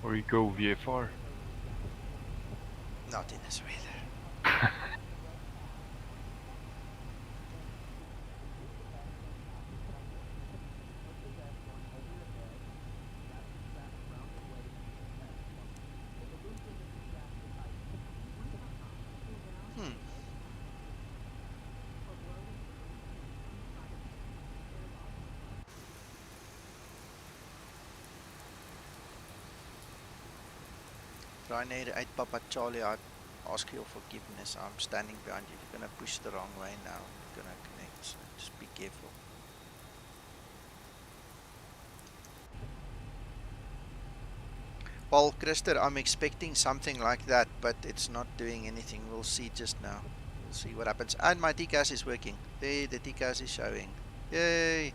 or you go VFR. Not in this weather. Ryanair 8 Papa Charlie, I ask your forgiveness. I'm standing behind you. You're gonna push the wrong way now. You're gonna connect, so just be careful. Well, Christer, I'm expecting something like that, but it's not doing anything. We'll see just now. We'll see what happens. And my TCAS is working. There, the TCAS is showing. Yay!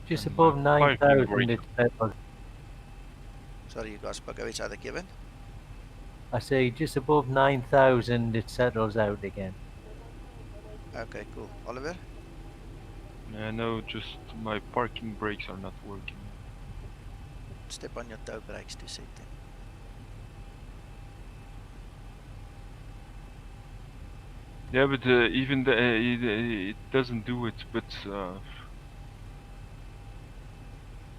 Just And my above parking 9,000 brake. it's settled. Sorry, you guys spoke over each other, Kevin. I say just above 9,000 it settles out again. Okay, cool. Oliver? No, just my parking brakes are not working. Step on your toe brakes to set them. Yeah, but even it doesn't do it. But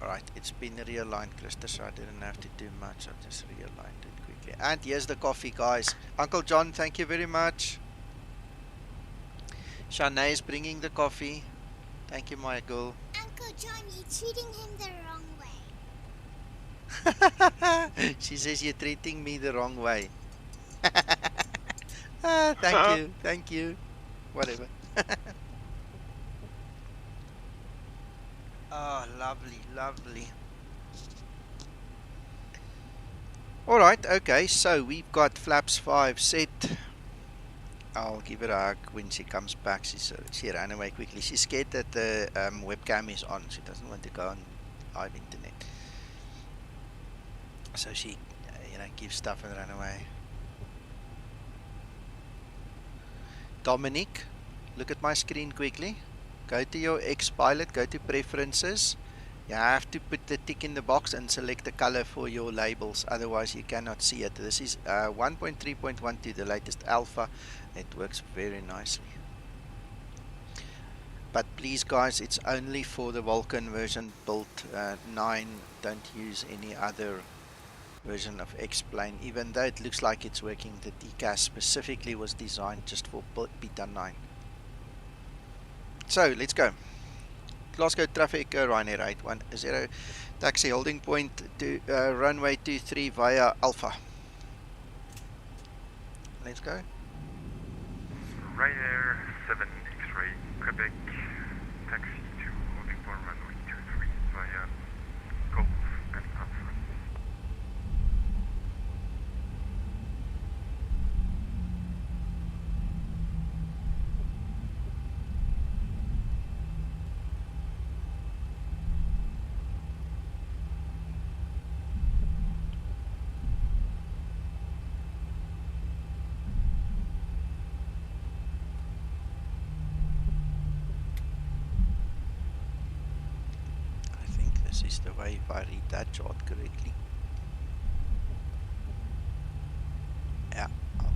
Alright, it's been realigned, Christer, so I didn't have to do much. I just realigned it quickly. And here's the coffee, guys. Uncle John, thank you very much. Shanae is bringing the coffee. Thank you, my girl. Uncle John, you're treating him the wrong way. She says you're treating me the wrong way. Thank you. Whatever. Oh, lovely. Alright, okay, so we've got flaps 5 set. I'll give her a hug when she comes back. She ran away quickly. She's scared that the webcam is on. She doesn't want to go on live internet. So she, gives stuff and ran away. Dominic, look at my screen quickly. Go to your X-Pilot, go to Preferences. You have to put the tick in the box and select the color for your labels, otherwise you cannot see it. This is 1.3.12, the latest alpha. It works very nicely. But please guys, it's only for the Vulcan version build 9. Don't use any other version of X-Plane, even though it looks like it's working. The TCAS specifically was designed just for beta 9. So let's go. Glasgow traffic, Ryanair 810, taxi holding point to runway 23 via Alpha. Let's go. Ryanair 7 X-ray Quebec, taxi to holding point runway 23 via Golf and Alpha. This is the way, if I read that chart correctly. Yeah, Alpha.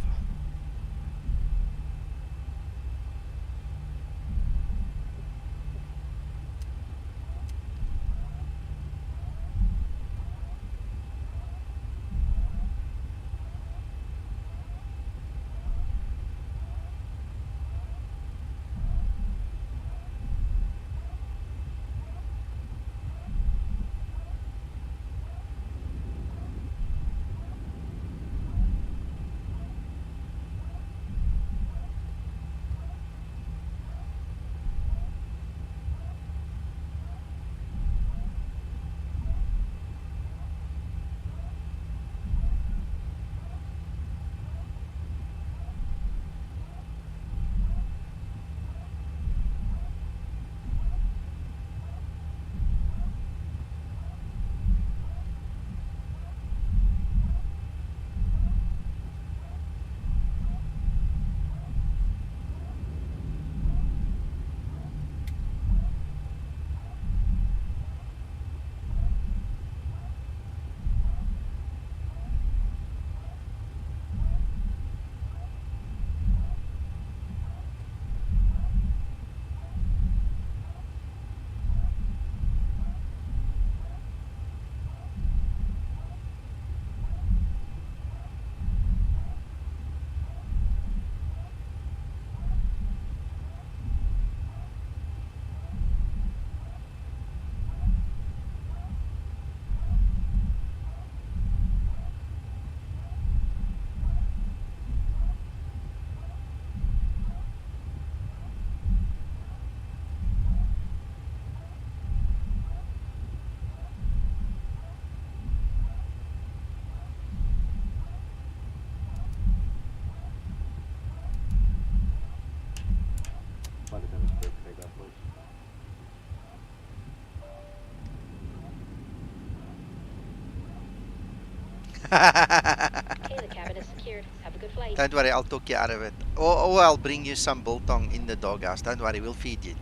Okay, the cabin is secured. Have a good flight. Don't worry, I'll talk you out of it. Or I'll bring you some biltong in the doghouse. Don't worry, we'll feed you.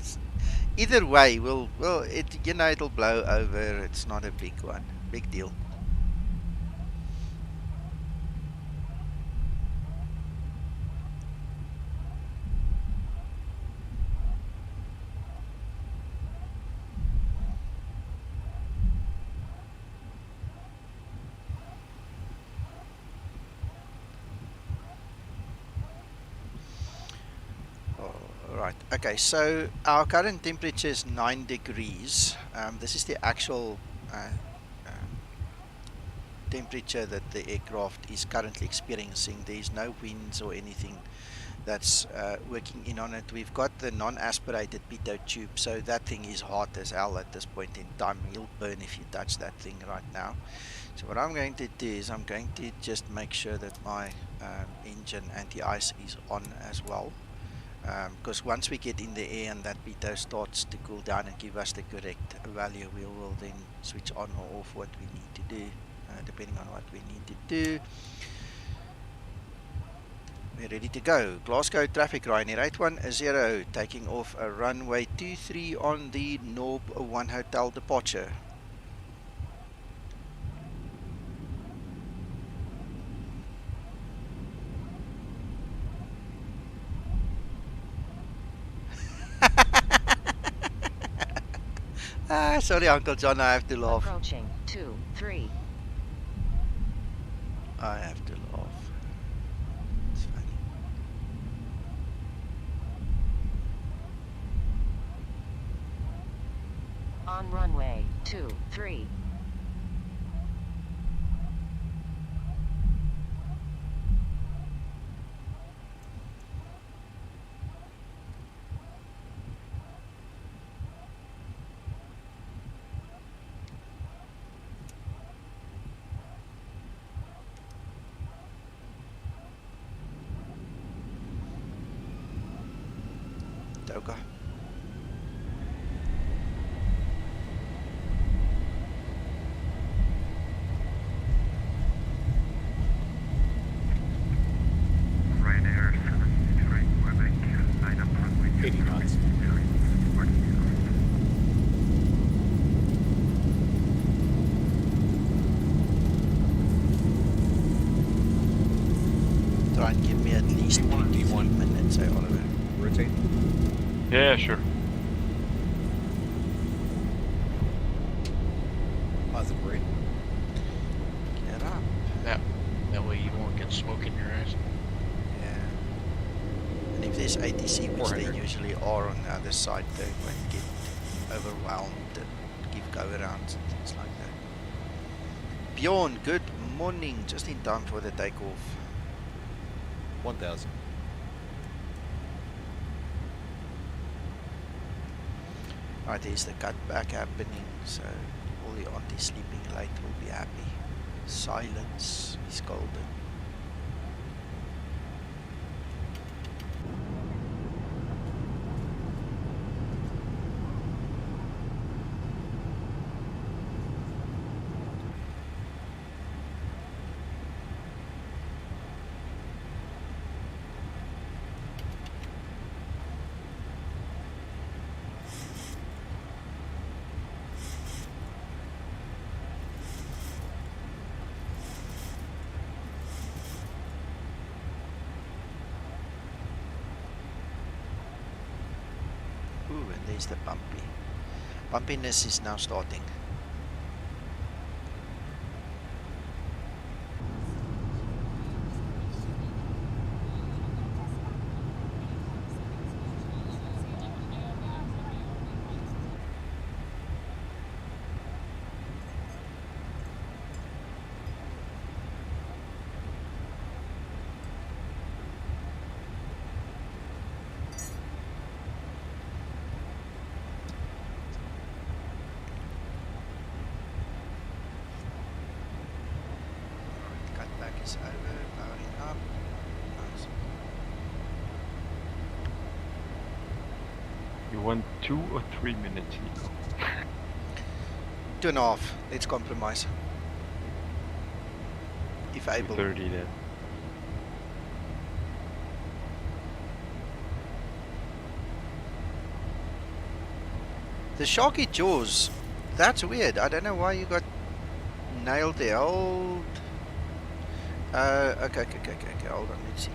Either way, it'll blow over. It's not a big one. Big deal. Right. Okay. So our current temperature is 9 degrees. This is the actual temperature that the aircraft is currently experiencing. There is no winds or anything that's working in on it. We've got the non-aspirated pitot tube, so that thing is hot as hell at this point in time. You'll burn if you touch that thing right now. So what I'm going to do is I'm going to just make sure that my engine anti-ice is on as well. Because once we get in the air and that pitot starts to cool down and give us the correct value, we will then switch on or off what we need to do, depending on what we need to do. We're ready to go. Glasgow traffic, Ryanair 810, taking off a runway 23 on the NORBO 1 hotel departure. Sorry, Uncle John, I have to laugh. Approaching 2-3. I have to laugh. It's funny. On runway 23. Toka. Ryanair 763 Quebec, line up runway 80 knots. Try and give me at least 21 minutes, Oliver. Rotate. Yeah, sure. Positive rate. Get up. That way you won't get smoke in your eyes. Yeah. And if there's ATC, which they usually are on the other side, they won't get overwhelmed and give go-arounds and things like that. Bjorn, good morning. Just in time for the takeoff. 1,000. Right, there's the cutback happening, so all the aunties sleeping late will be happy. Silence is golden. Ooh, and there's the bumpy. Bumpiness is now starting. Cutback is over, powering up. Nice. You want 2 or 3 minutes, Nico? 2.5. Let's compromise. if able. 2:30 then. The Sharky Jaws, that's weird. I don't know why you got nailed there. Hold. Okay. Hold on. Let's see.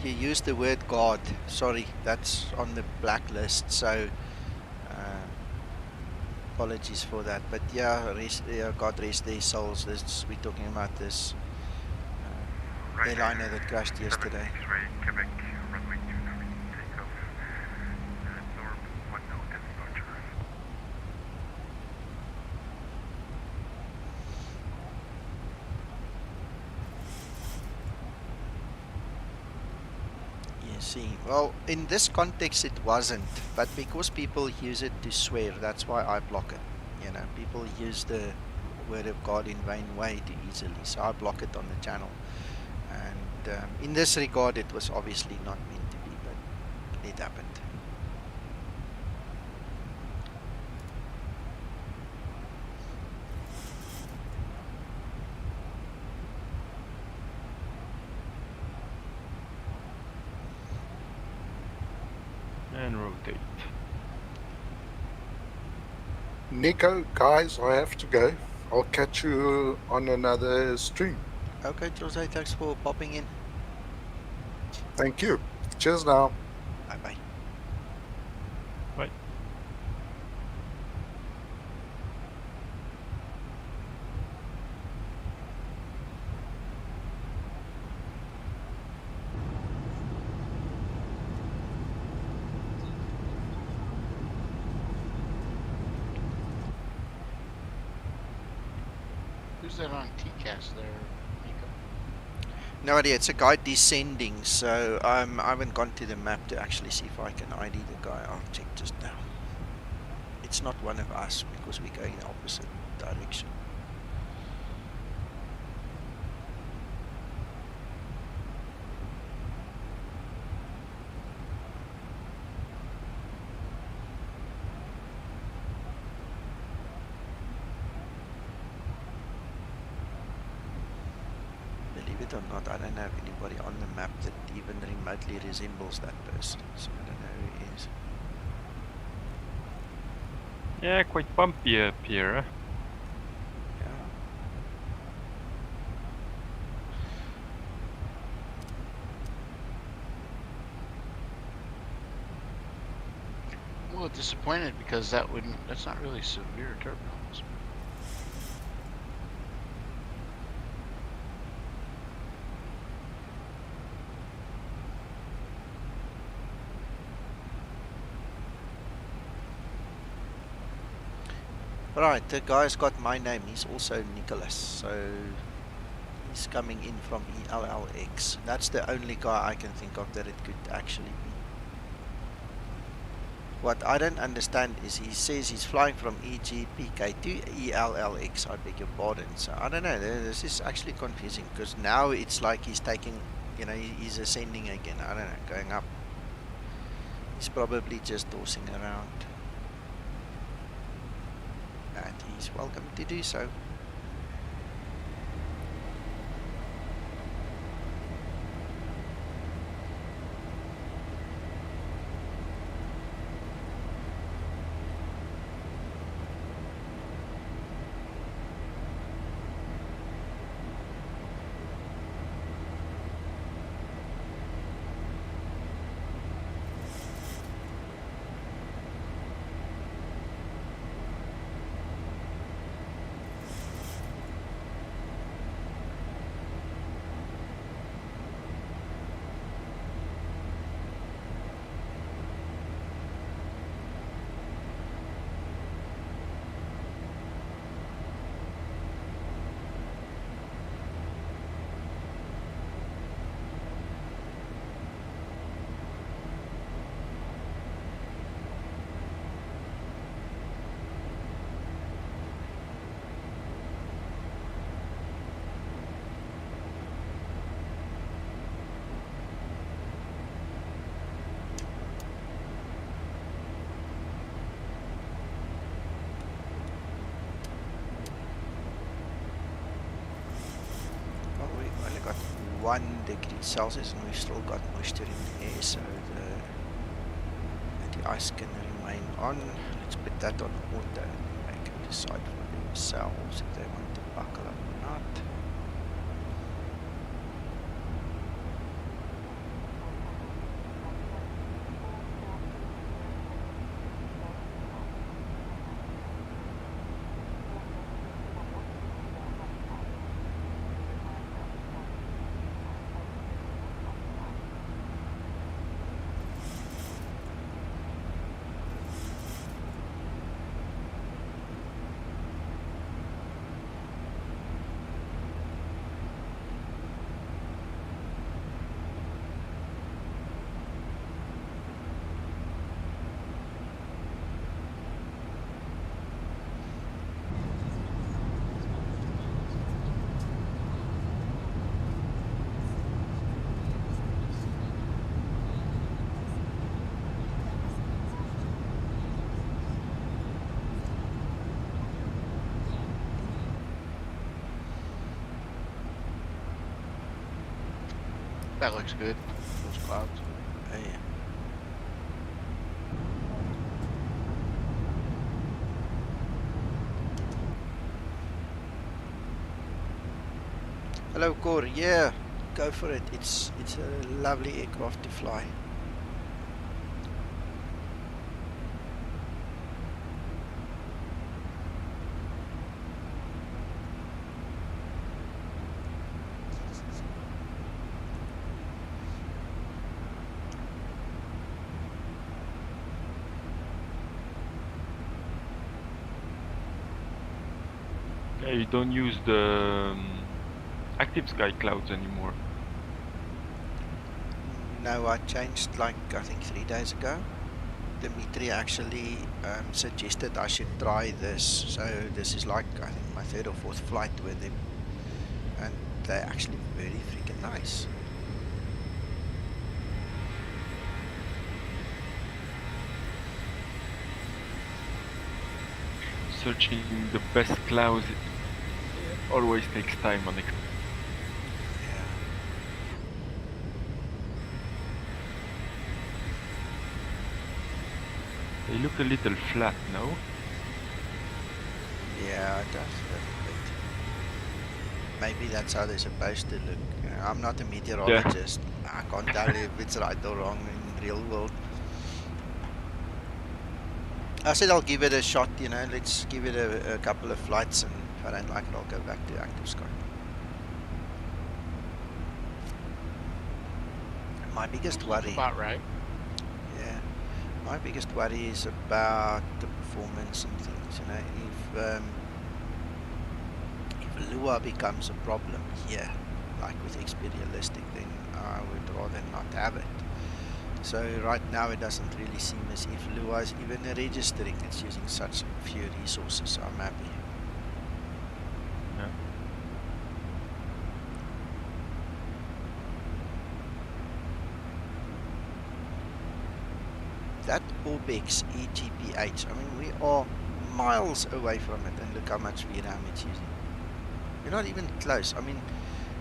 You used the word God. Sorry, that's on the blacklist. So apologies for that. But yeah, God rest their souls. We're talking about this airliner that crashed yesterday. X-ray, Quebec, runway 23, takeoff, NORBO 10 departure. You see, well, in this context it wasn't, but because people use it to swear, that's why I block it. You know, people use the word of God in vain way too easily, so I block it on the channel. And in this regard, it was obviously not meant to be, but it happened. And rotate. Nico, guys, I have to go. I'll catch you on another stream. Okay, Jose, thanks for popping in. Thank you. Cheers now. Bye-bye. Bye. Who's that on TCAS there, Nico? No idea, it's a guy descending, so I haven't gone to the map to actually see if I can ID the guy. I'll check just now. It's not one of us because we're going the opposite direction. Believe it or not, I don't have anybody on the map that even remotely resembles that person, so I don't know who he is. Yeah, quite bumpy up here, huh? Well, disappointed because that's not really severe turbulence. Right, the guy's got my name. He's also Nicholas, so he's coming in from ELLX. That's the only guy I can think of that it could actually be. What I don't understand is he says he's flying from EGPK to ELLX, I beg your pardon. So I don't know, this is actually confusing because now it's like he's taking, you know, he's ascending again. I don't know, going up. He's probably just tossing around. And he's welcome to do so. 1 degree Celsius, and we've still got moisture in the air, so the ice can remain on. Let's put that on auto and they can decide for themselves if they want to buckle up or not. That looks good. Those clouds. Yeah. Hello, Corey. Yeah, go for it. It's a lovely aircraft to fly. Yeah, you don't use the active sky clouds anymore. No, I changed like I think 3 days ago. Dimitri actually suggested I should try this. So this is like I think my 3rd or 4th flight with him, and they're actually very freaking nice. Searching the best clouds always takes time on it. They look a little flat now. Yeah, it does a little bit. Maybe that's how they're supposed to look. I'm not a meteorologist. I can't tell you if it's right or wrong in real world. I said I'll give it a shot, you know, let's give it a couple of flights, and if I don't like it, I'll go back to active sky. My biggest worry... About right. Yeah. My biggest worry is about the performance and things, you know, if Lua becomes a problem here, like with Expedialistic, then I would rather not have it. So right now it doesn't really seem as if Lua is even registering. It's using such few resources, so I'm happy. Yeah. That Orbex EGPH, I mean, we are miles away from it, and look how much VRAM it's using. We're not even close. I mean,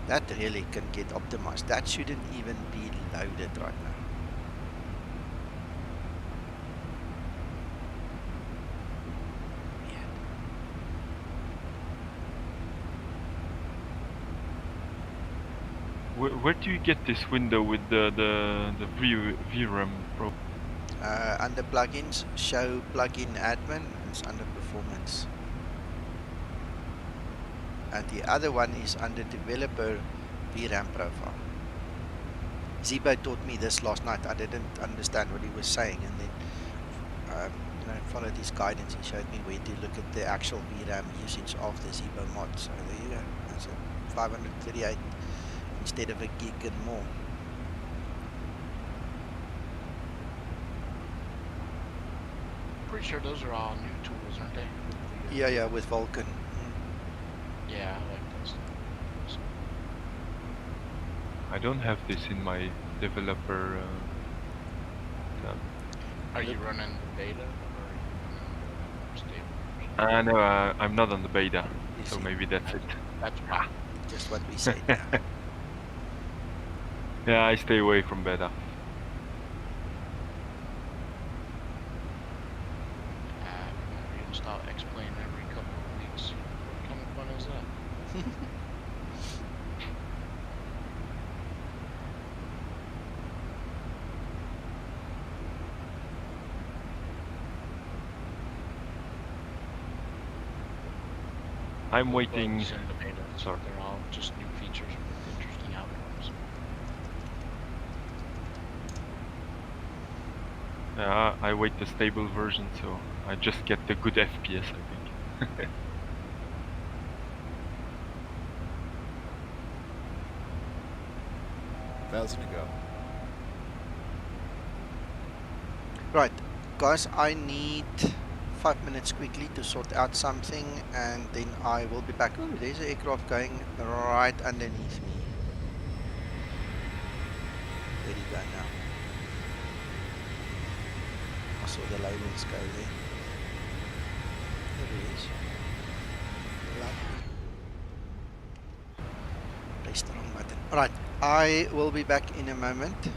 that really can get optimized. That shouldn't even be loaded right now. Where do you get this window with the VRAM Pro? Under plugins, show plugin admin, it's under performance. And the other one is under developer VRAM profile. Zibo taught me this last night. I didn't understand what he was saying, and then you know, followed his guidance. He showed me where to look at the actual VRAM usage of the Zibo mod. So there you go. That's a 538 instead of a gig and more. Pretty sure those are all new tools, aren't they? Yeah, with Vulkan. Yeah, I like those. I don't have this in my developer tab. Are you running beta or are you running stable? No, I'm not on the beta, so maybe that's it. That's why. Just what we said. Yeah. Yeah, I stay away from beta. We're gonna start explaining every couple of weeks. What kind of fun is that? I'm No waiting. bugs in the beta. Sorry. They're all just new features with interesting outcomes. Yeah, I wait the stable version, so I just get the good FPS, I think. $1,000 to go. Right, guys, I need 5 minutes quickly to sort out something, and then I will be back. Oh, there's an aircraft going right underneath me. There you go now. I saw the labels go there. There he is. Lovely. Press the wrong button. Alright, I will be back in a moment.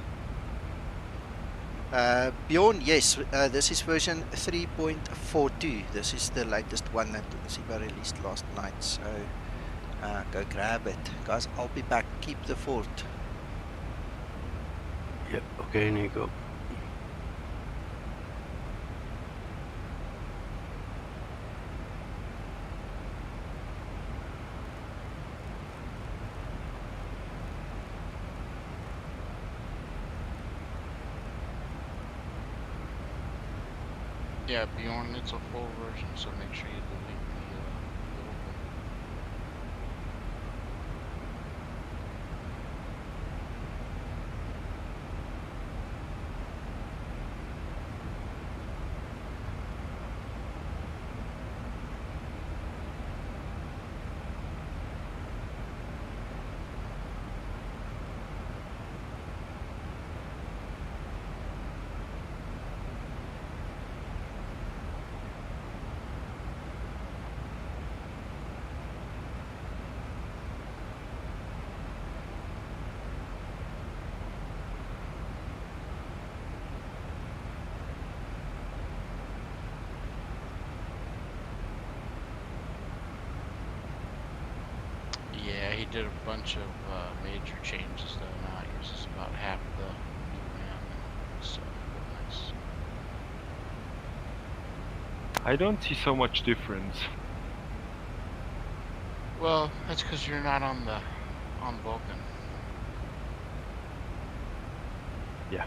Bjorn, yes, this is version 3.42. This is the latest one that Zibo released last night, so go grab it. Guys, I'll be back. Keep the fort. Yep, okay, Nico. Yeah, Bjorn, it's a full version, so make sure you delete the old one. Yeah, he did a bunch of major changes though. Now it uses about half the RAM and stuff. Nice. I don't see so much difference. Well, that's because you're not on Vulcan. Yeah.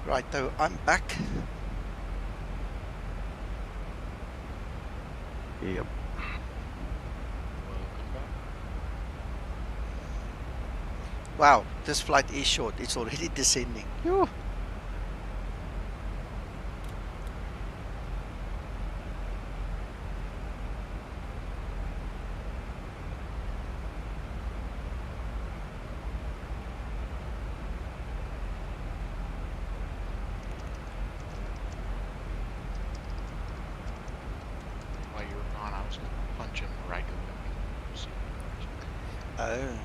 Right, though, I'm back. Yep. Welcome back. Wow, this flight is short. It's already descending. Yoo. While you were gone, I was going to punch him right away. See what happens. Oh, okay.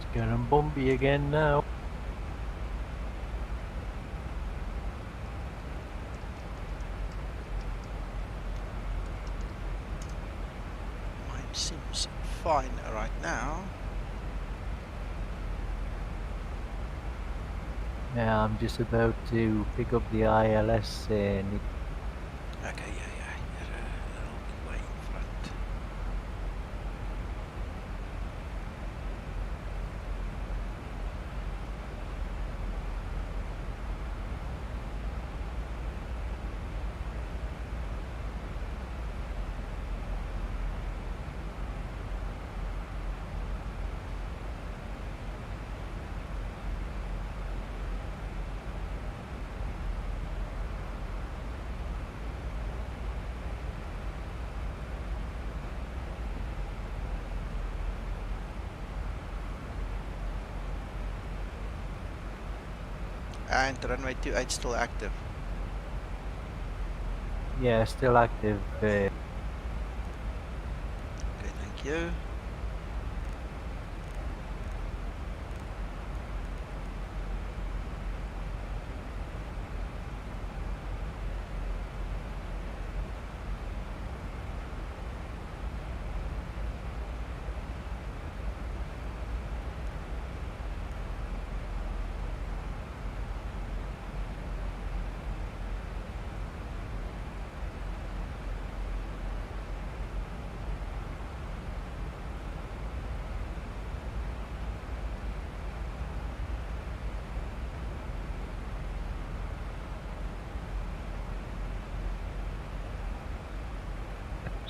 It's getting bumpy again now. Mine seems fine right now. Yeah, I'm just about to pick up the ILS. Okay, yeah. You're a little way in front. And runway 28 still active. Yeah, still active. Okay, thank you.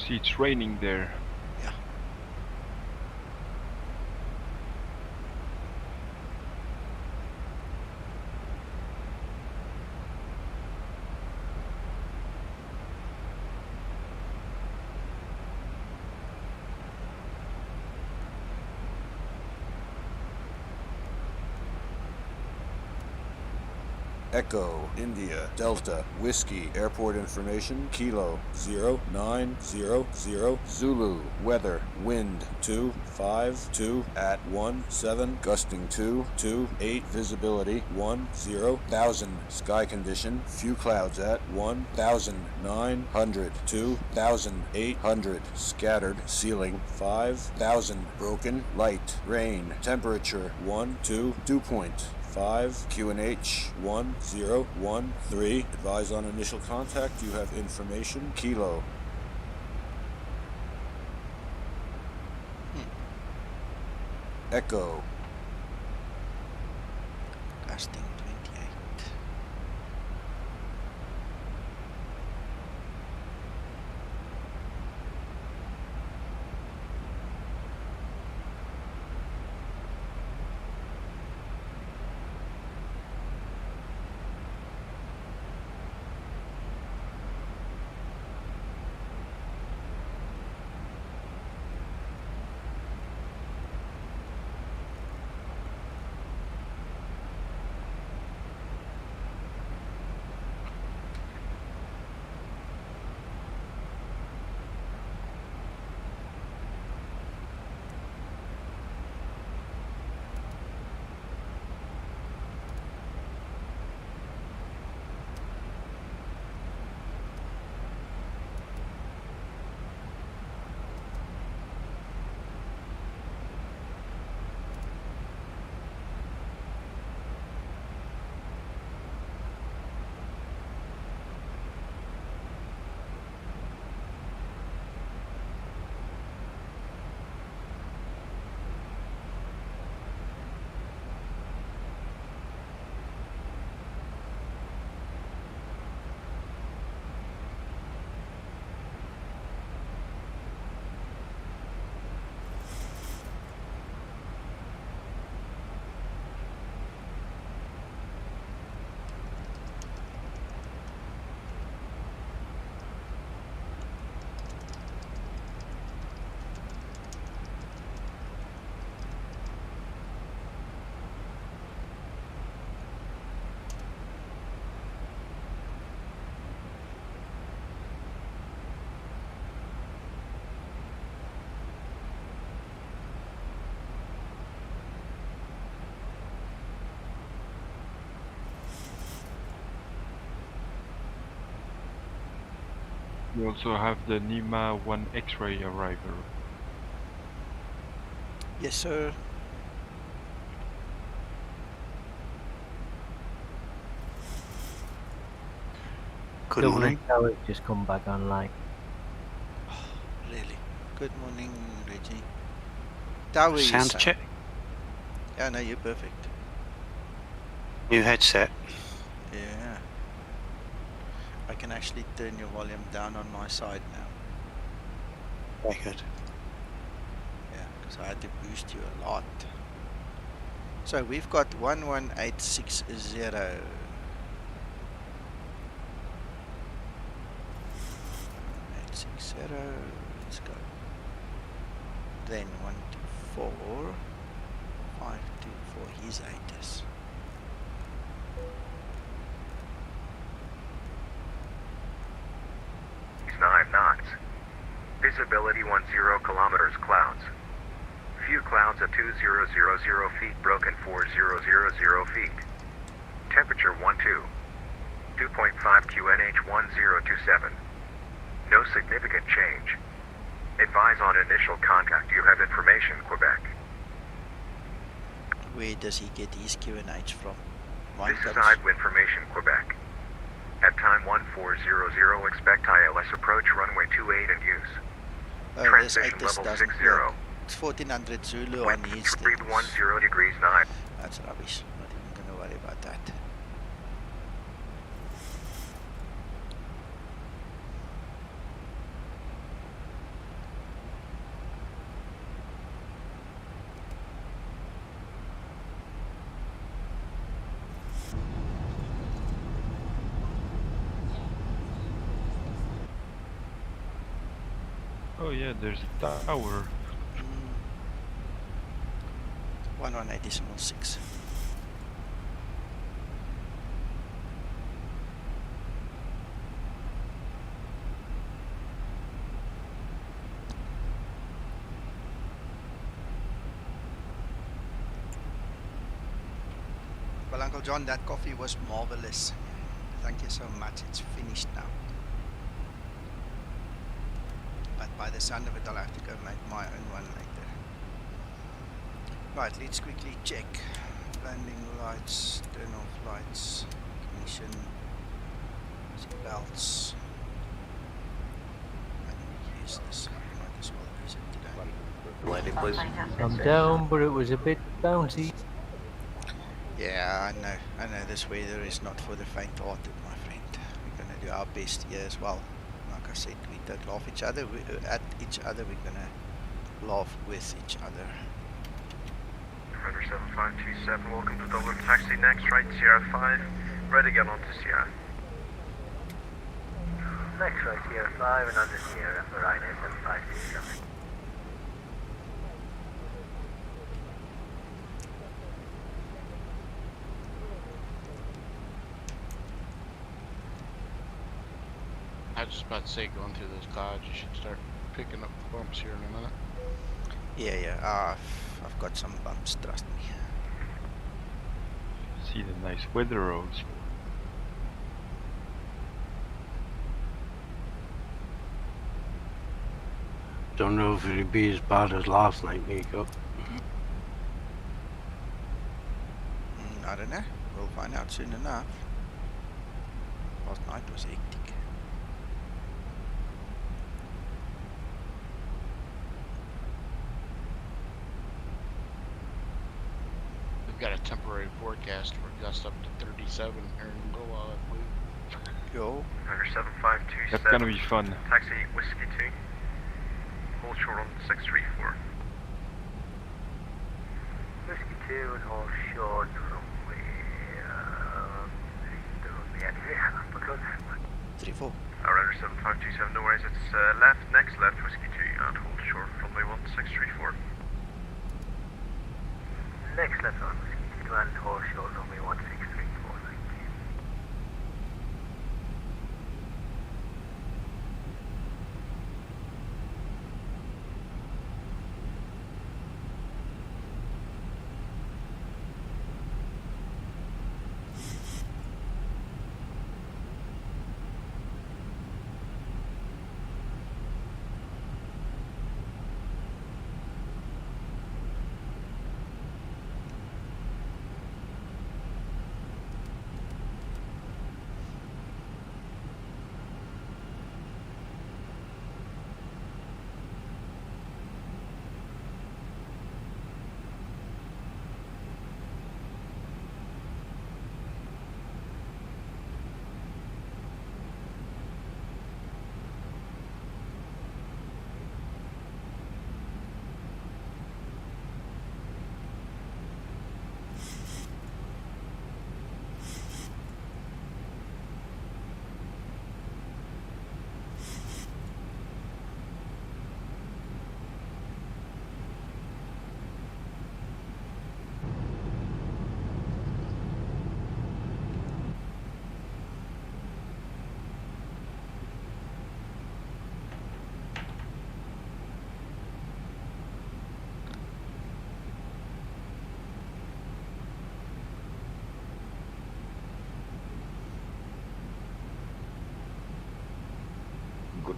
See, it's raining there. Yeah. Echo, India, Delta, Whiskey, airport information, Kilo 0900, Zulu, weather, wind 252 at 17, gusting 228, visibility 10,000, sky condition, few clouds at 1,900, 2,800, scattered, ceiling 5,000, broken, light, rain, temperature dew point 5, QNH 1013. Advise on initial contact. You have information. Kilo. Echo. Casting 28. We also have the NIMA 1 X-ray arrival. Yes, sir. Good Dublin morning. Tower's just come back online. Really. Good morning, Reggie. Tower is Sound check. Yeah, no, you're perfect. New headset. Yeah. I can actually turn your volume down on my side now. Very good. Yeah, because I had to boost you a lot. So we've got 11860. 1860. Let's go. Then 124. 524. He's 8s. He's 9 knots. Visibility 10 kilometers clouds. Few clouds at 2000 feet, broken 4000 feet. Temperature 12. 2.5 QNH 1027. No significant change. Advise on initial contact. You have information, Quebec. Where does he get his QNH from? This is IDW information, Quebec. At time 1400, expect ILS approach runway 28 and use. Oh, this Transition 8s level doesn't 60. work. It's 1400 Zulu on his Speed things. 10 degrees 9. That's rubbish. Not even going to worry about that. Oh yeah, there's a tower. 118.6. Well, Uncle John, that coffee was marvelous. Thank you so much. It's finished now. But by the sound of it, I'll have to go make my own one later. Right, let's quickly check. Landing lights, turn off lights, ignition, seat belts. And we use this. Might as well use it today. Landing, please. I'm down, but it was a bit bouncy. Yeah, I know this weather is not for the faint-hearted, my friend. We're going to do our best here as well. Like I said, we don't laugh at each other. We're going to laugh with each other. Runner 7527, welcome to Dublin. Taxi next, right, Sierra 5. Ready to get on to Sierra. Next right, Sierra 5 and on to Sierra for Ryanair 7527. I was just about to say, going through those clouds, you should start picking up bumps here in a minute. Yeah. I've got some bumps, trust me. See the nice weather roads. Don't know if it'll be as bad as last night, Nico. I don't know. We'll find out soon enough. Last night was hectic. We've got a temporary forecast for gusts up to 37 here in Goa, I believe. Yo. Runner 7527. That's gonna be fun. Taxi Whiskey 2. Hold short on 634. Whiskey 2 and hold short runway. Because 3-4. Runner 7527, no worries, it's left, next left, Whiskey 2, and hold short runway 1634. next left on Whiskey 2 and hold short runway 1634. Thank you.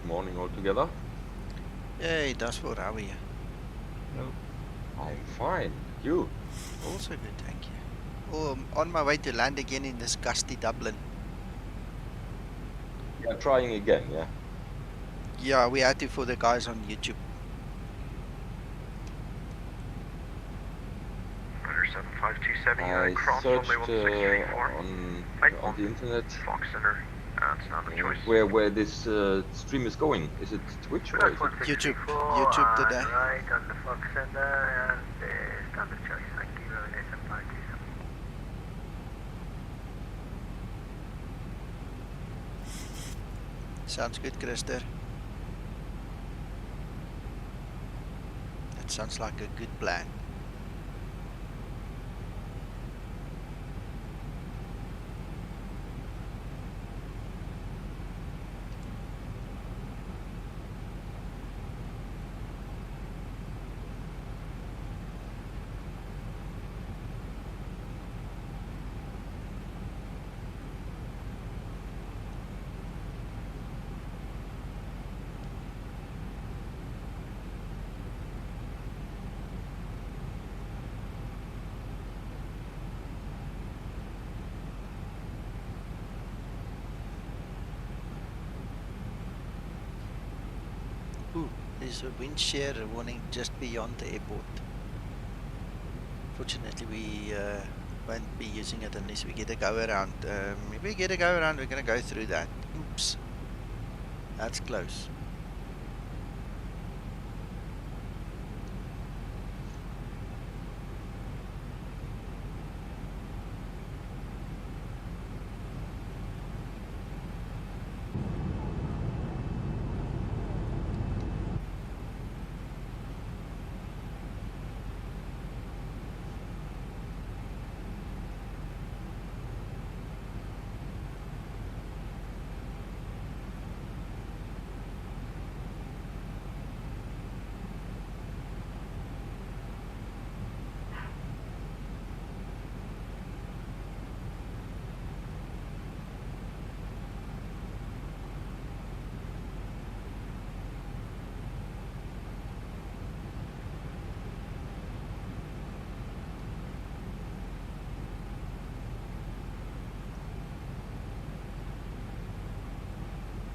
Good morning all together. Hey, Dashboard, how are you? Hello. I'm fine. You? Also good, thank you. Oh, I'm on my way to land again in this gusty Dublin. Yeah, trying again, yeah? Yeah, we had to for the guys on YouTube. Runner 7527, I cross runway searched 1634. on the internet Fox Center, standard choice. where this stream is going. Is it Twitch or is it YouTube? YouTube today. Right on the Fox Center and standard choice. Thank you, Runway 7527. Sounds good, Krister. That sounds like a good plan. Ooh, there's a wind shear warning just beyond the airport. Fortunately, we won't be using it unless we get a go around. If we get a go around, we're going to go through that. Oops, that's close.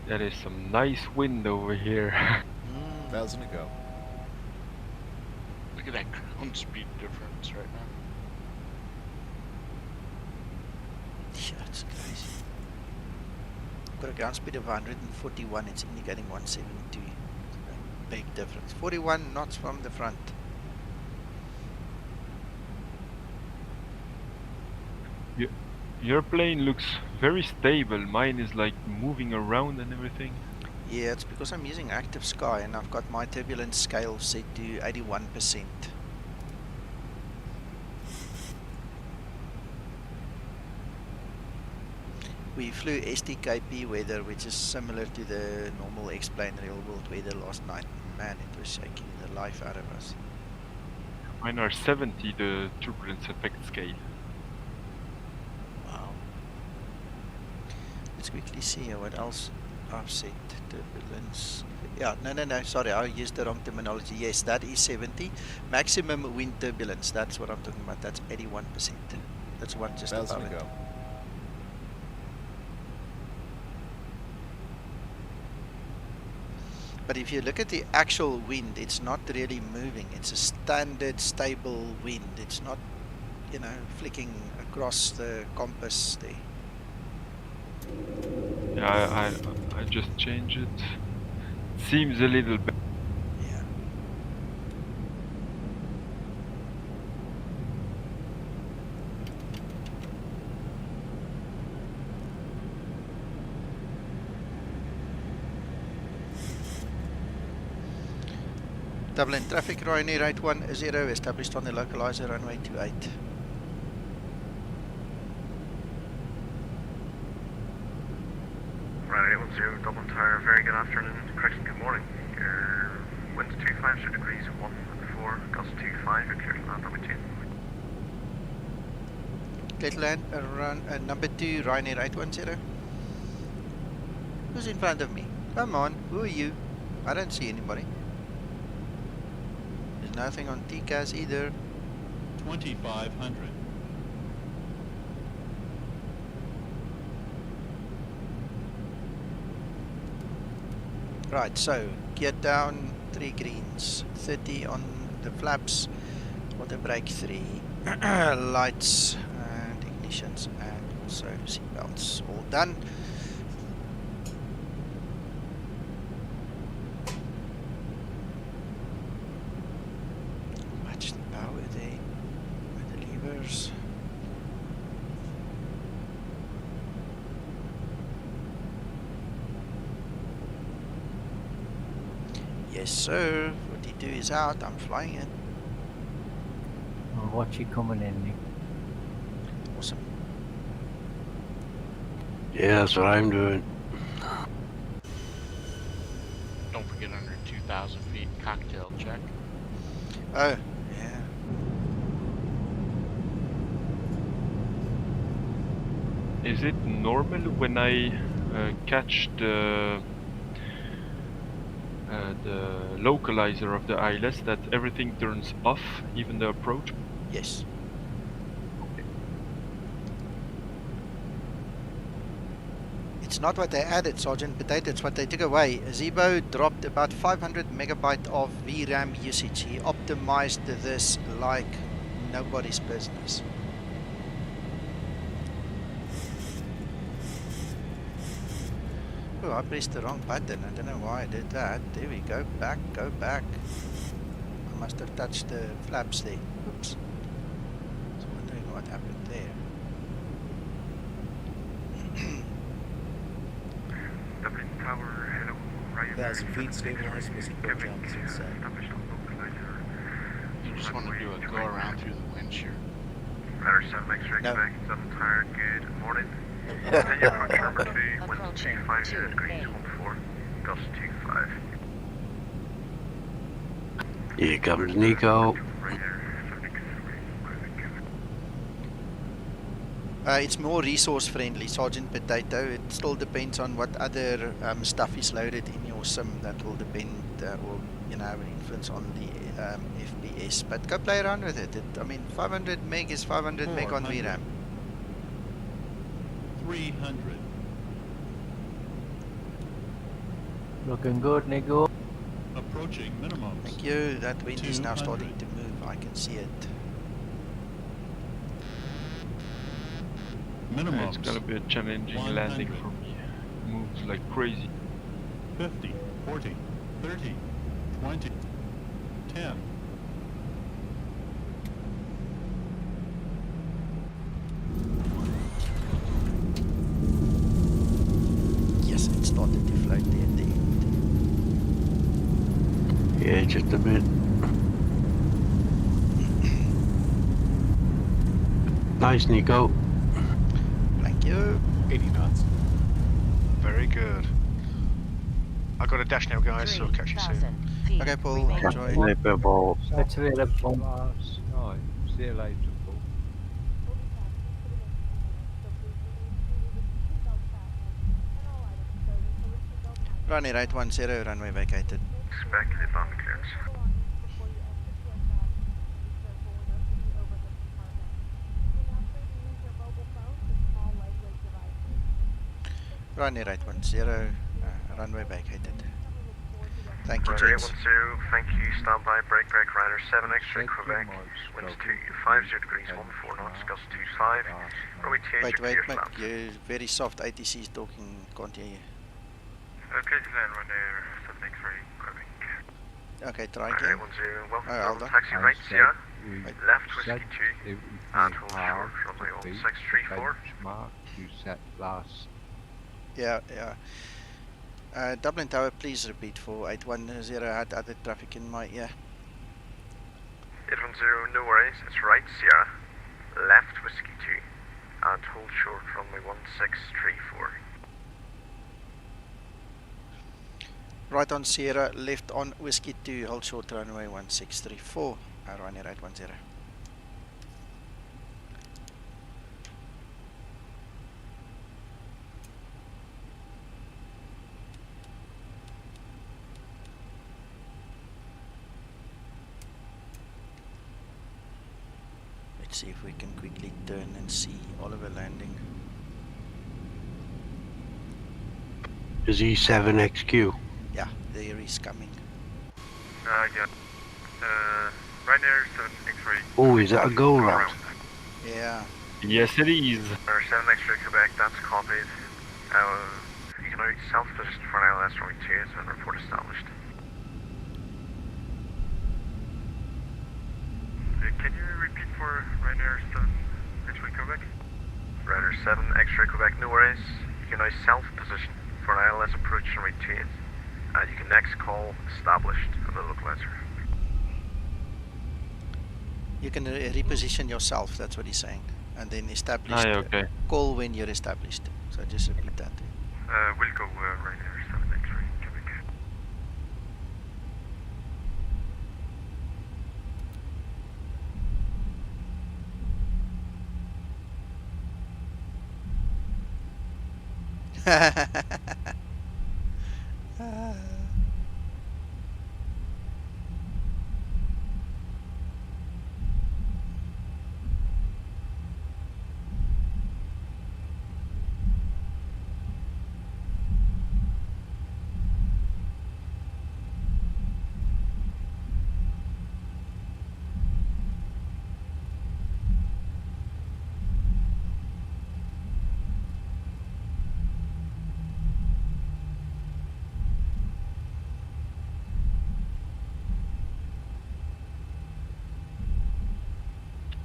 There is some nice wind over here. 1,000 to go. Look at that ground speed difference right now. Yeah, it's crazy. I've got a ground speed of 141, it's indicating 172. A big difference. 41 knots from the front. Your plane looks very stable. Mine is like moving around and everything. Yeah, it's because I'm using active sky and I've got my turbulence scale set to 81%. We flew STKP weather, which is similar to the normal X-plane real world weather last night. Man, it was shaking the life out of us. Mine are 70, the turbulence effect scale. Wow. Let's quickly see what else I've set. Turbulence. Yeah, no, sorry, I used the wrong terminology. Yes, that is 70. Maximum wind turbulence, that's what I'm talking about. That's 81%. That's one just above it. Go. But if you look at the actual wind, it's not really moving. It's a standard stable wind. It's not, you know, flicking across the compass there. Yeah, I just changed it. Seems a little bit. Yeah. Dublin traffic, Ryanair 810 established on the localizer runway 28. Ryanair 810, Dublin Tower, very good afternoon. Correction, good morning. Your winds 25 degrees 1 and 4, gusts 25, you're clear to land runway 2. Clear to land number 2, Ryanair 810. Who's in front of me? Come on, who are you? I don't see anybody. There's nothing on TCAS either. 2500. Right, so gear down, 3 greens, 30 on the flaps, auto brake 3, lights and ignitions, and also seatbelts all done. Match the power there with the levers. Yes sir, 42 is out, I'm flying it. I'll watch you coming in, Nick. Awesome. Yeah, that's what I'm doing. Don't forget under 2,000 feet cocktail check. Oh, yeah. Is it normal when I catch the localizer of the ILS that everything turns off, even the approach? Yes. It's not what they added, Sergeant Potato, it's what they took away. Zibo dropped about 500 megabyte of VRAM usage. He optimized this like nobody's business. Oh, I pressed the wrong button. I don't know why I did that. There we go. Back, go back. I must have touched the flaps there. Oops. I was wondering what happened there. Dublin Tower, hello. Ryanair 1,000 feet, stabilized, missing port jumps in sight. You just want to do a go around through the windshield. Radar 7 X-ray, Quebec, Southern Tire, good morning. Continue approach number 2, wind 250 degrees, 14, gust 25. Here comes Nico. It's more resource friendly, Sergeant Potato. It still depends on what other stuff is loaded in your sim. That will depend or have an influence on the FPS. But go play around with it. I mean, 500 meg is 500 meg on VRAM. 300. Looking good, Nico. Approaching minimum. Thank you. That wind is now starting to move. I can see it. Minimum. It's gonna be a challenging landing for me. Moves like crazy. 50, 40, 30, 20, 10. Yes, it started to float there at the end. Yeah, just a bit. Nice, Nico. Thank you. 80 knots. Very good. I got a dash now, guys, so I'll catch you soon. Okay, Paul, enjoy. Let's wait a bomb. Last night. See you later, Paul. Runway right 10, runway vacated. Speculative bomb clearance. Runway right 10, runway vacated. Thank you, Runway gents. 10, thank you. Stand by, break, Ryder 7 X-ray, Quebec. Winds 250 degrees, 14 knots, gust 25. Runway 2, Wait, clear mate, flaps. you're very soft. ATC is talking, can't hear you. Okay, then Ryanair 7 X-ray, Quebec. Okay, try Runway again. 10, welcome Oh, to hold on. taxi right, Sierra. Left, said whiskey 2, it would and be hold hard short, runway to beat 1634. benchmark you set last. Yeah, yeah. Dublin Tower, please repeat for 810. Had other traffic in my ear. 810, no worries, it's right, Sierra. Left, whiskey 2, and hold short, runway 1634. Right on Sierra, left on Whiskey 2, hold short runway 1634. Runway right 10. Let's see if we can quickly turn and see Oliver landing. Is he 7XQ? Yeah, there he's coming. Yeah. Ryanair 7 X-ray. Oh, is that a go route? Yeah. Yes, it is. Runway 7 X-ray Quebec, that's copied. You can now self-position for an ILS runway 28 and report established. Can you repeat for Ryanair 7 X-ray Quebec? Ryanair 7 X-ray Quebec, no worries. You can now self-position for an ILS approach runway 28. And you can next call established on the localizer. You can reposition yourself, that's what he's saying. And then establish. Okay. Call when you're established. So just repeat that. We'll go Ryanair 7 X-ray Quebec.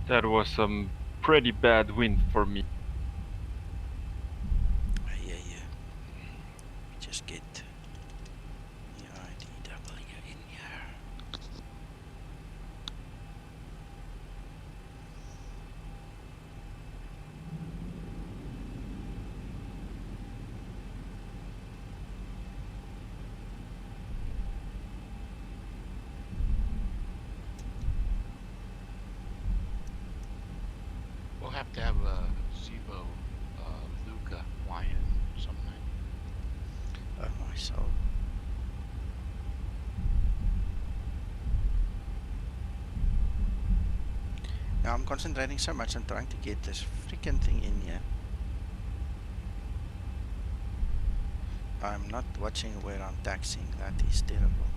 That was some pretty bad wind for me. Yeah. Just get EIDW in here. We'll have to have a Zibo, Luca fly in sometime. Oh my soul. Now I'm concentrating so much on trying to get this freaking thing in here. I'm not watching where I'm taxiing. That is terrible.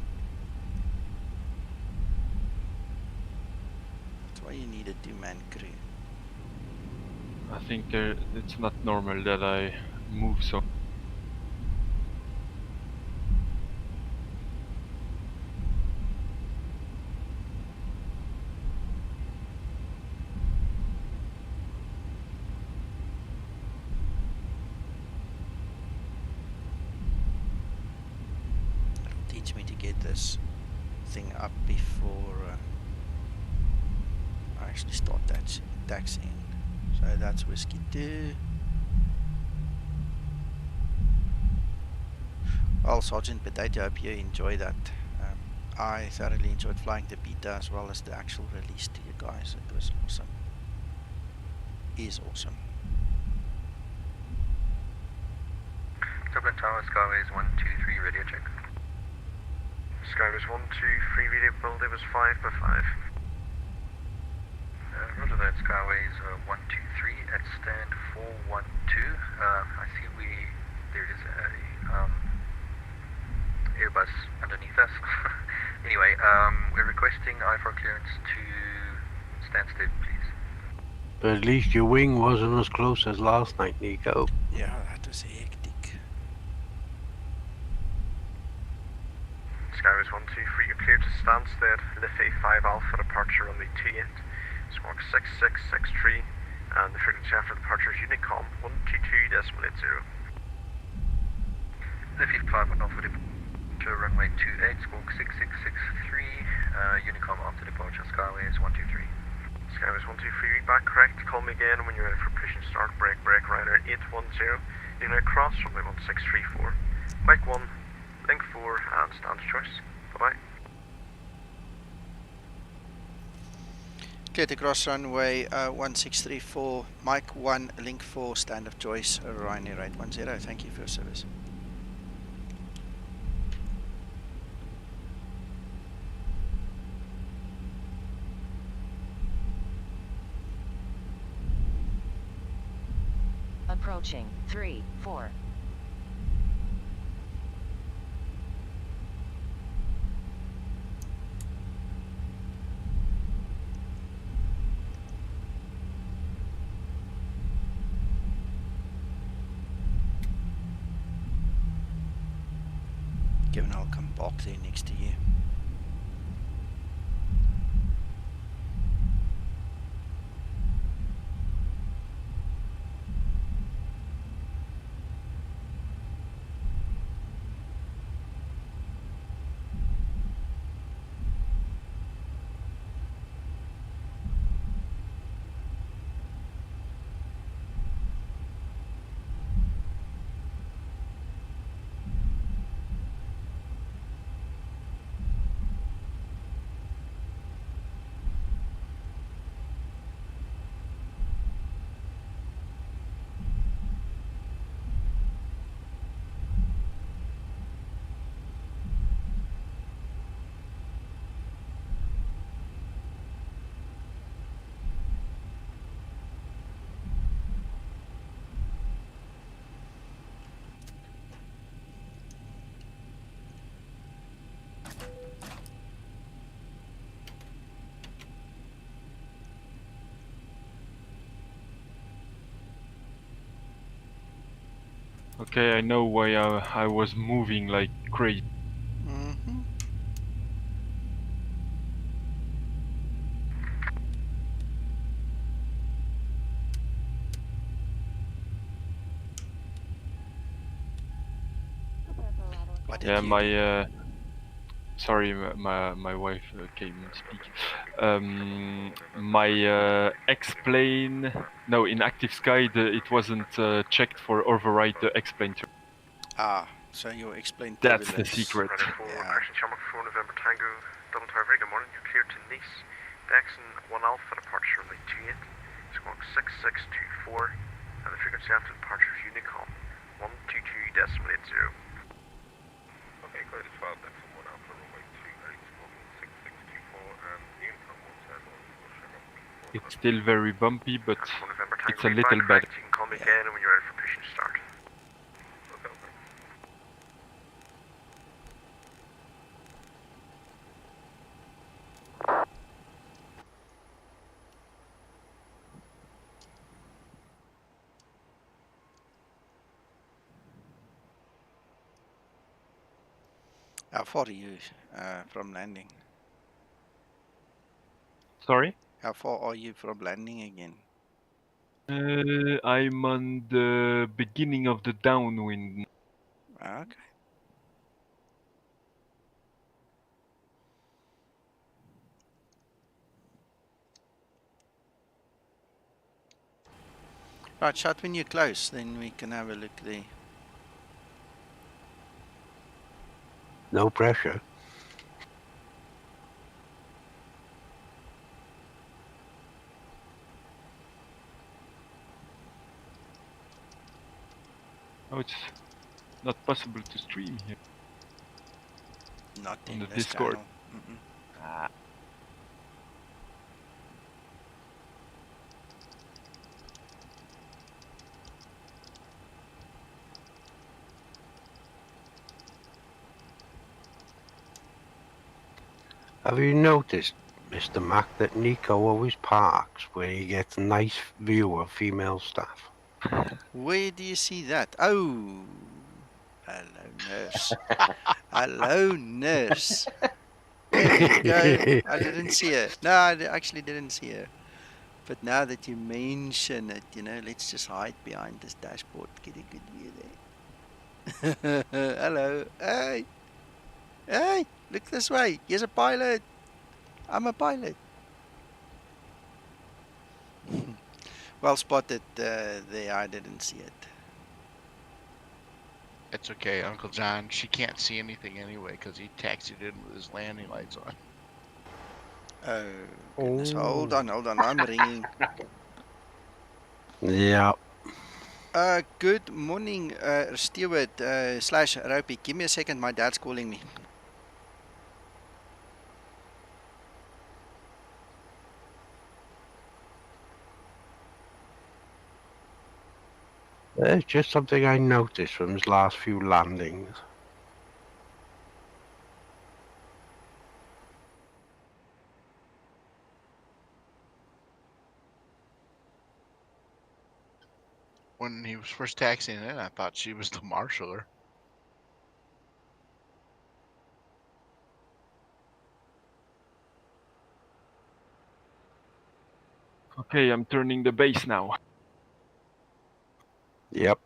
That's why you need a two-man crew. I think it's not normal that I move so. Teach me to get this thing up before I actually start taxiing. So that's whiskey 2. Well, Sergeant Potato, I hope you enjoy that. I thoroughly enjoyed flying the beta as well as the actual release to you guys. It was awesome. Is awesome. Dublin Tower, Skyways 123, radio check. Skyways 123, radio build, it was 5 by 5. Roger that, Skyways 123 at stand 412. I see there is a Airbus underneath us. Anyway, we're requesting IFR clearance to stand still, please. But at least your wing wasn't as close as last night, Nico. Yeah, that was hectic. Skyways 123, you're cleared to stand still. Liffey 5 Alpha departure on the 28. Squawk 6663, and the frequency after departure is Unicom 122.80. Liffey 5 Alpha departure, runway 28, squawk 6663, Unicom after departure, Skyways 123. Skyways 123, back correct, call me again when you're ready for push and start, break, Ryanair 810, you're now cross runway 1634, Mike 1, link 4, and stand choice, bye-bye. Clear to cross runway 1634, Mike 1, link 4, stand of choice, Ryanair 810. Thank you for your service. approaching 3-4. Given I'll come back there next to you. Okay, I know why I was moving like crazy. Mm-hmm. What did Yeah, you my sorry, my wife came and speak. My X-plane, no, in active sky, it wasn't checked for override the X-plane. so you explained That's the turbulence. secret. Yeah. Action Channel 4 November Tango, Dublin Tower, very good morning. You're cleared to Nice. Dexon 1 Alpha, departure of 28. Squawk 6624. And the frequency after departure is Unicom 122.80. Okay, clear to 12, Dexon 1 Alpha, runway 28, squawking 6624, and Unicom 110, It's still very bumpy, but November Tango, it's a little better. You can call me again when you're ready for push and start. How far are you from landing? Sorry? How far are you from landing again? I'm on the beginning of the downwind. Okay. Right, shut when you're close, then we can have a look there. No pressure. Oh, it's not possible to stream here. Not on in the this Discord. channel. Mm-mm. Ah. Have you noticed, Mr. Mac, that Nico always parks where he gets a nice view of female staff? Where do you see that? Oh, hello, nurse. Hello, nurse. There you go. I didn't see her. No, I actually didn't see her. But now that you mention it, let's just hide behind this dashboard, get a good view there. Hello. Hey. Hey, look this way. Here's a pilot. I'm a pilot. Well spotted there. I didn't see it. It's okay, Uncle John. She can't see anything anyway because he taxied in with his landing lights on. Oh, goodness. Hold on. I'm ringing. Yeah. Good morning, Stewart / Ropey. Give me a second. My dad's calling me. It's just something I noticed from his last few landings. When he was first taxiing in, I thought she was the marshaller. Okay, I'm turning the base now. Yep.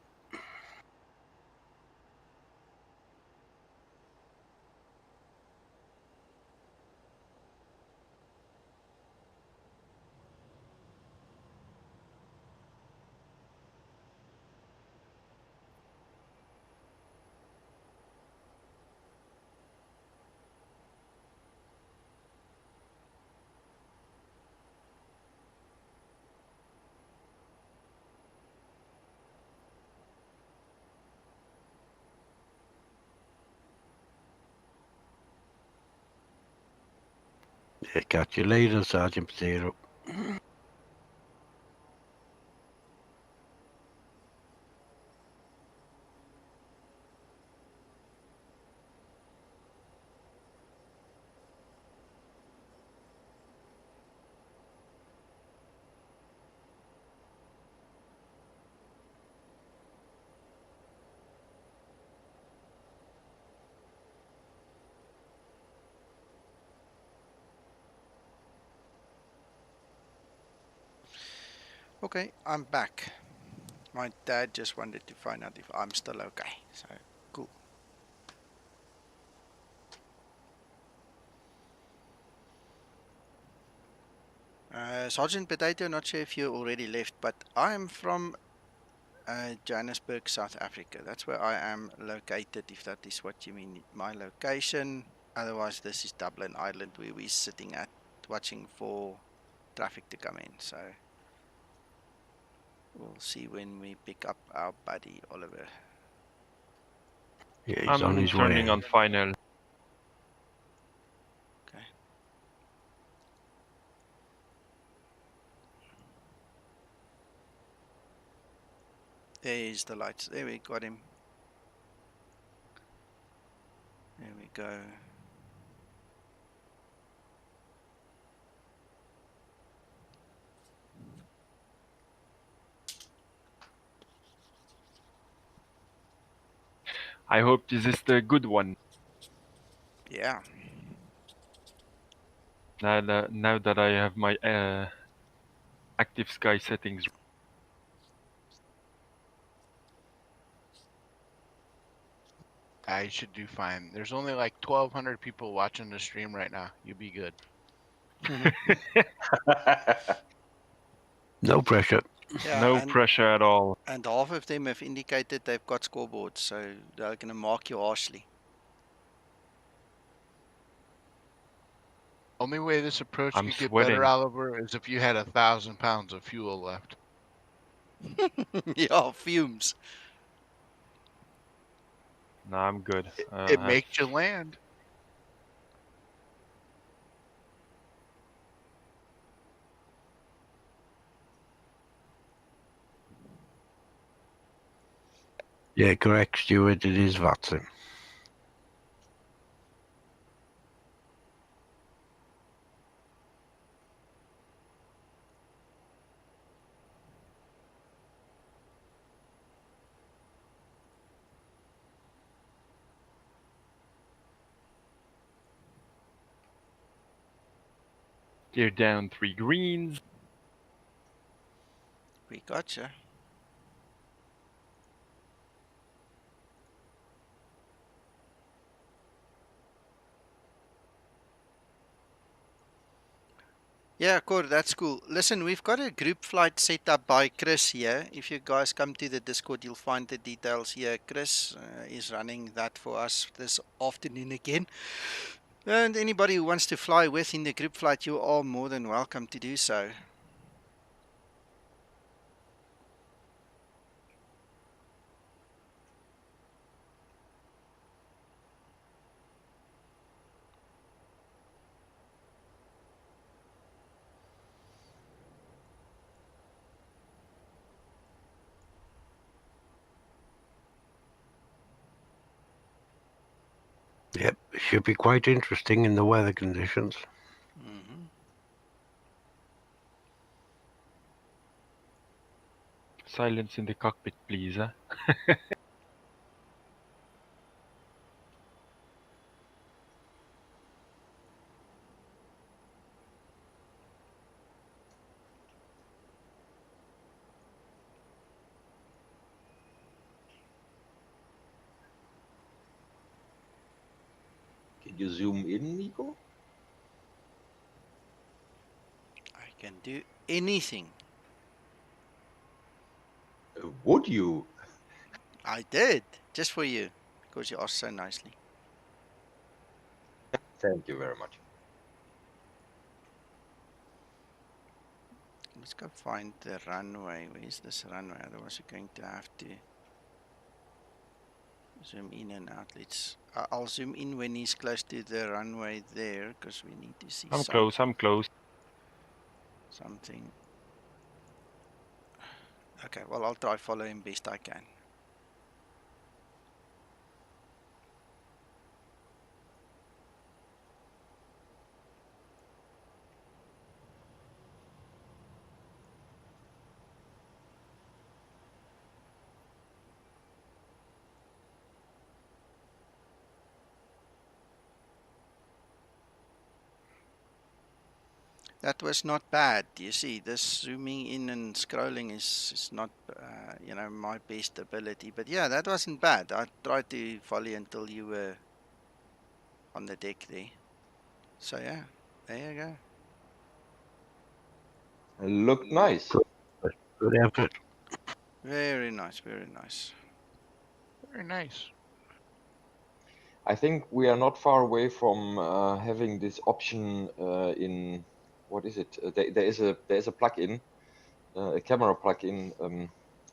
Yeah, catch you later, Sergeant Potato. Okay, I'm back. My dad just wanted to find out if I'm still okay. So, cool. Sergeant Potato, not sure if you already left, but I'm from Johannesburg, South Africa. That's where I am located, if that is what you mean, my location. Otherwise, this is Dublin, Ireland, where we're sitting at, watching for traffic to come in. So, we'll see when we pick up our buddy, Oliver. Yeah, he's on I'm his turning way. on final. Okay. There's the lights. There we got him. There we go. I hope this is the good one. Yeah. Now that I have my active sky settings. I should do fine. There's only like 1,200 people watching the stream right now. You'll be good. No pressure. Yeah, No pressure at all. And half of them have indicated they've got scoreboards, so they're going to mark you harshly. Only way this approach I'm could get sweating. better, Oliver, is if you had 1,000 pounds of fuel left. Yeah, fumes. No, I'm good. It makes you land. Yeah, correct, Stuart. It is Watson. You're down 3 greens. We gotcha. Yeah, cool. That's cool. Listen, we've got a group flight set up by Chris here. If you guys come to the Discord, you'll find the details here. Chris is running that for us this afternoon again. And anybody who wants to fly with in the group flight, you are more than welcome to do so. Yep, should be quite interesting in the weather conditions. Mm-hmm. Silence in the cockpit, please. Huh? Can you zoom in, Nico? I can do anything. Would you? I did, just for you, because you asked so nicely. Thank you very much. Let's go find the runway. Where's this runway? Otherwise, we're going to have to zoom in and out. I'll zoom in when he's close to the runway there, because we need to see I'm close. I'm close. something. Okay, well, I'll try follow him best I can. That was not bad. You see, this zooming in and scrolling is not, you know, my best ability. But yeah, that wasn't bad. I tried to follow you until you were on the deck there. So yeah, there you go. Looked nice. Good effort. Very nice, very nice. Very nice. I think we are not far away from having this option in what is it? There is a plugin, a camera plugin,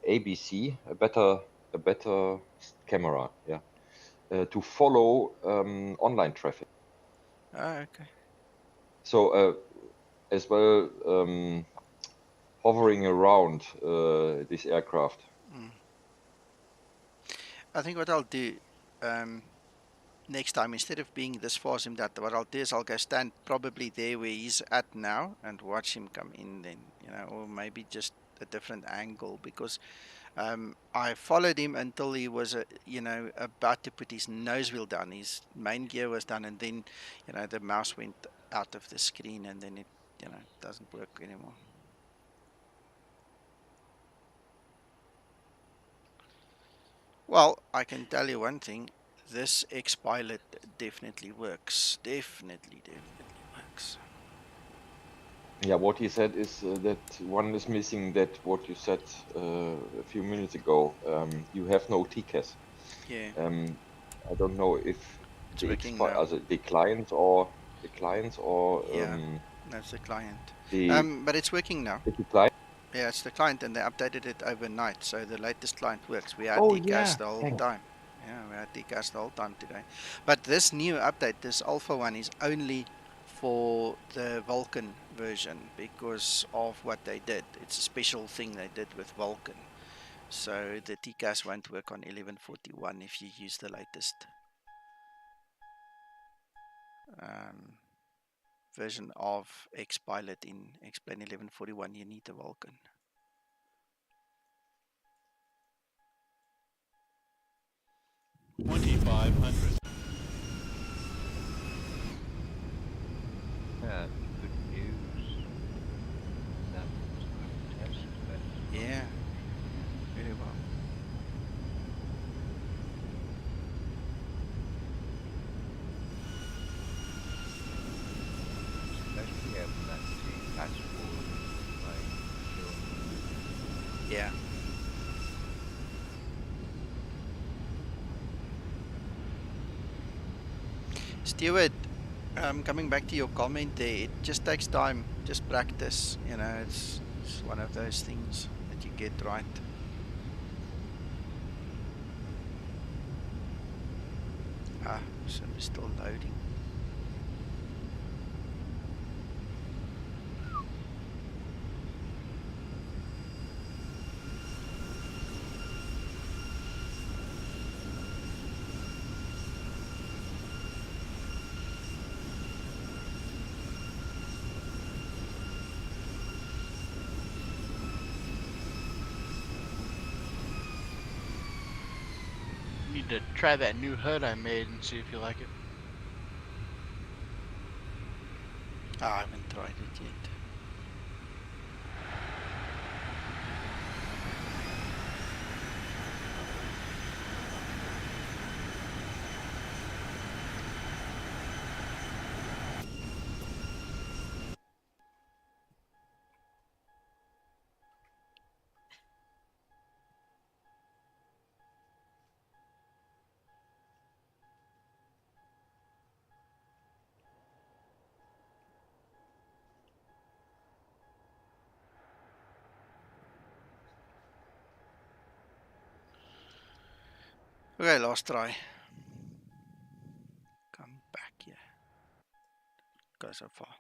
ABC, a better camera, yeah, to follow online traffic. Oh, okay. So as well, hovering around this aircraft. Mm. I think what I'll do next time, instead of being this far zoomed out, what I'll do is I'll go stand probably there where he's at now and watch him come in then, you know, or maybe just a different angle, because I followed him until he was, you know, about to put his nose wheel down. His main gear was done, and then, you know, the mouse went out of the screen, and then it, you know, doesn't work anymore. Well, I can tell you one thing. This X-Pilot definitely works. Definitely works. Yeah, what he said is that one is missing that what you said a few minutes ago. You have no TCAS. Yeah. I don't know if It's the working now. the clients or Yeah, that's the client. the But it's working now. the client. Yeah, it's the client, and they updated it overnight, so the latest client works. We had Oh TCAS yeah, the whole thanks. time. Yeah, we had TCAS the whole time today. But this new update, this Alpha one, is only for the Vulcan version because of what they did. It's a special thing they did with Vulcan. So the TCAS won't work on 1141 if you use the latest version of X-Pilot in X-Plane 1141. You need a Vulcan. $2,500. Yeah, good news. That was a good test bed. Yeah, very well. Especially having that TCAS forward plane. Sure. Yeah. Stewart, coming back to your comment there, it just takes time, just practice. You know, it's one of those things that you get right. So we're still loading. need to try that new HUD I made and see if you like it. I haven't tried it yet. Okay, last try. Come back here. Go so far.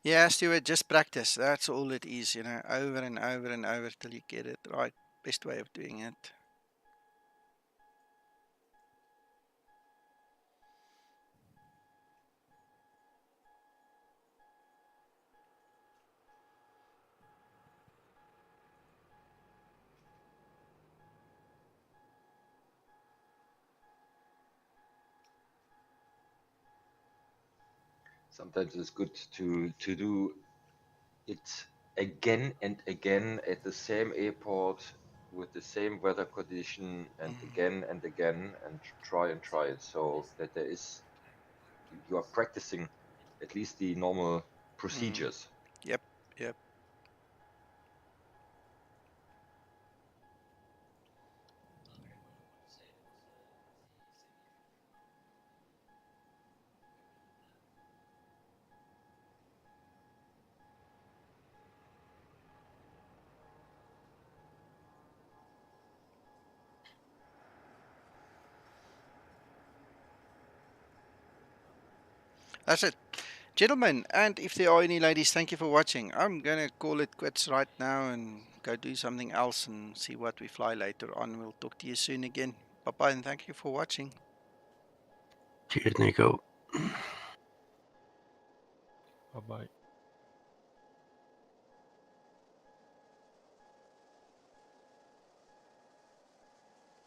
Yeah, Stuart, just practice. That's all it is, you know, over and over and over till you get it right. Best way of doing it. Sometimes it's good to do it again and again at the same airport with the same weather condition and again and try it so that there is you are practicing at least the normal procedures. Yep, yep. That's it. Gentlemen, and if there are any ladies, thank you for watching. I'm going to call it quits right now and go do something else and see what we fly later on. We'll talk to you soon again. Bye-bye, and thank you for watching. Cheers, Nico. Bye bye.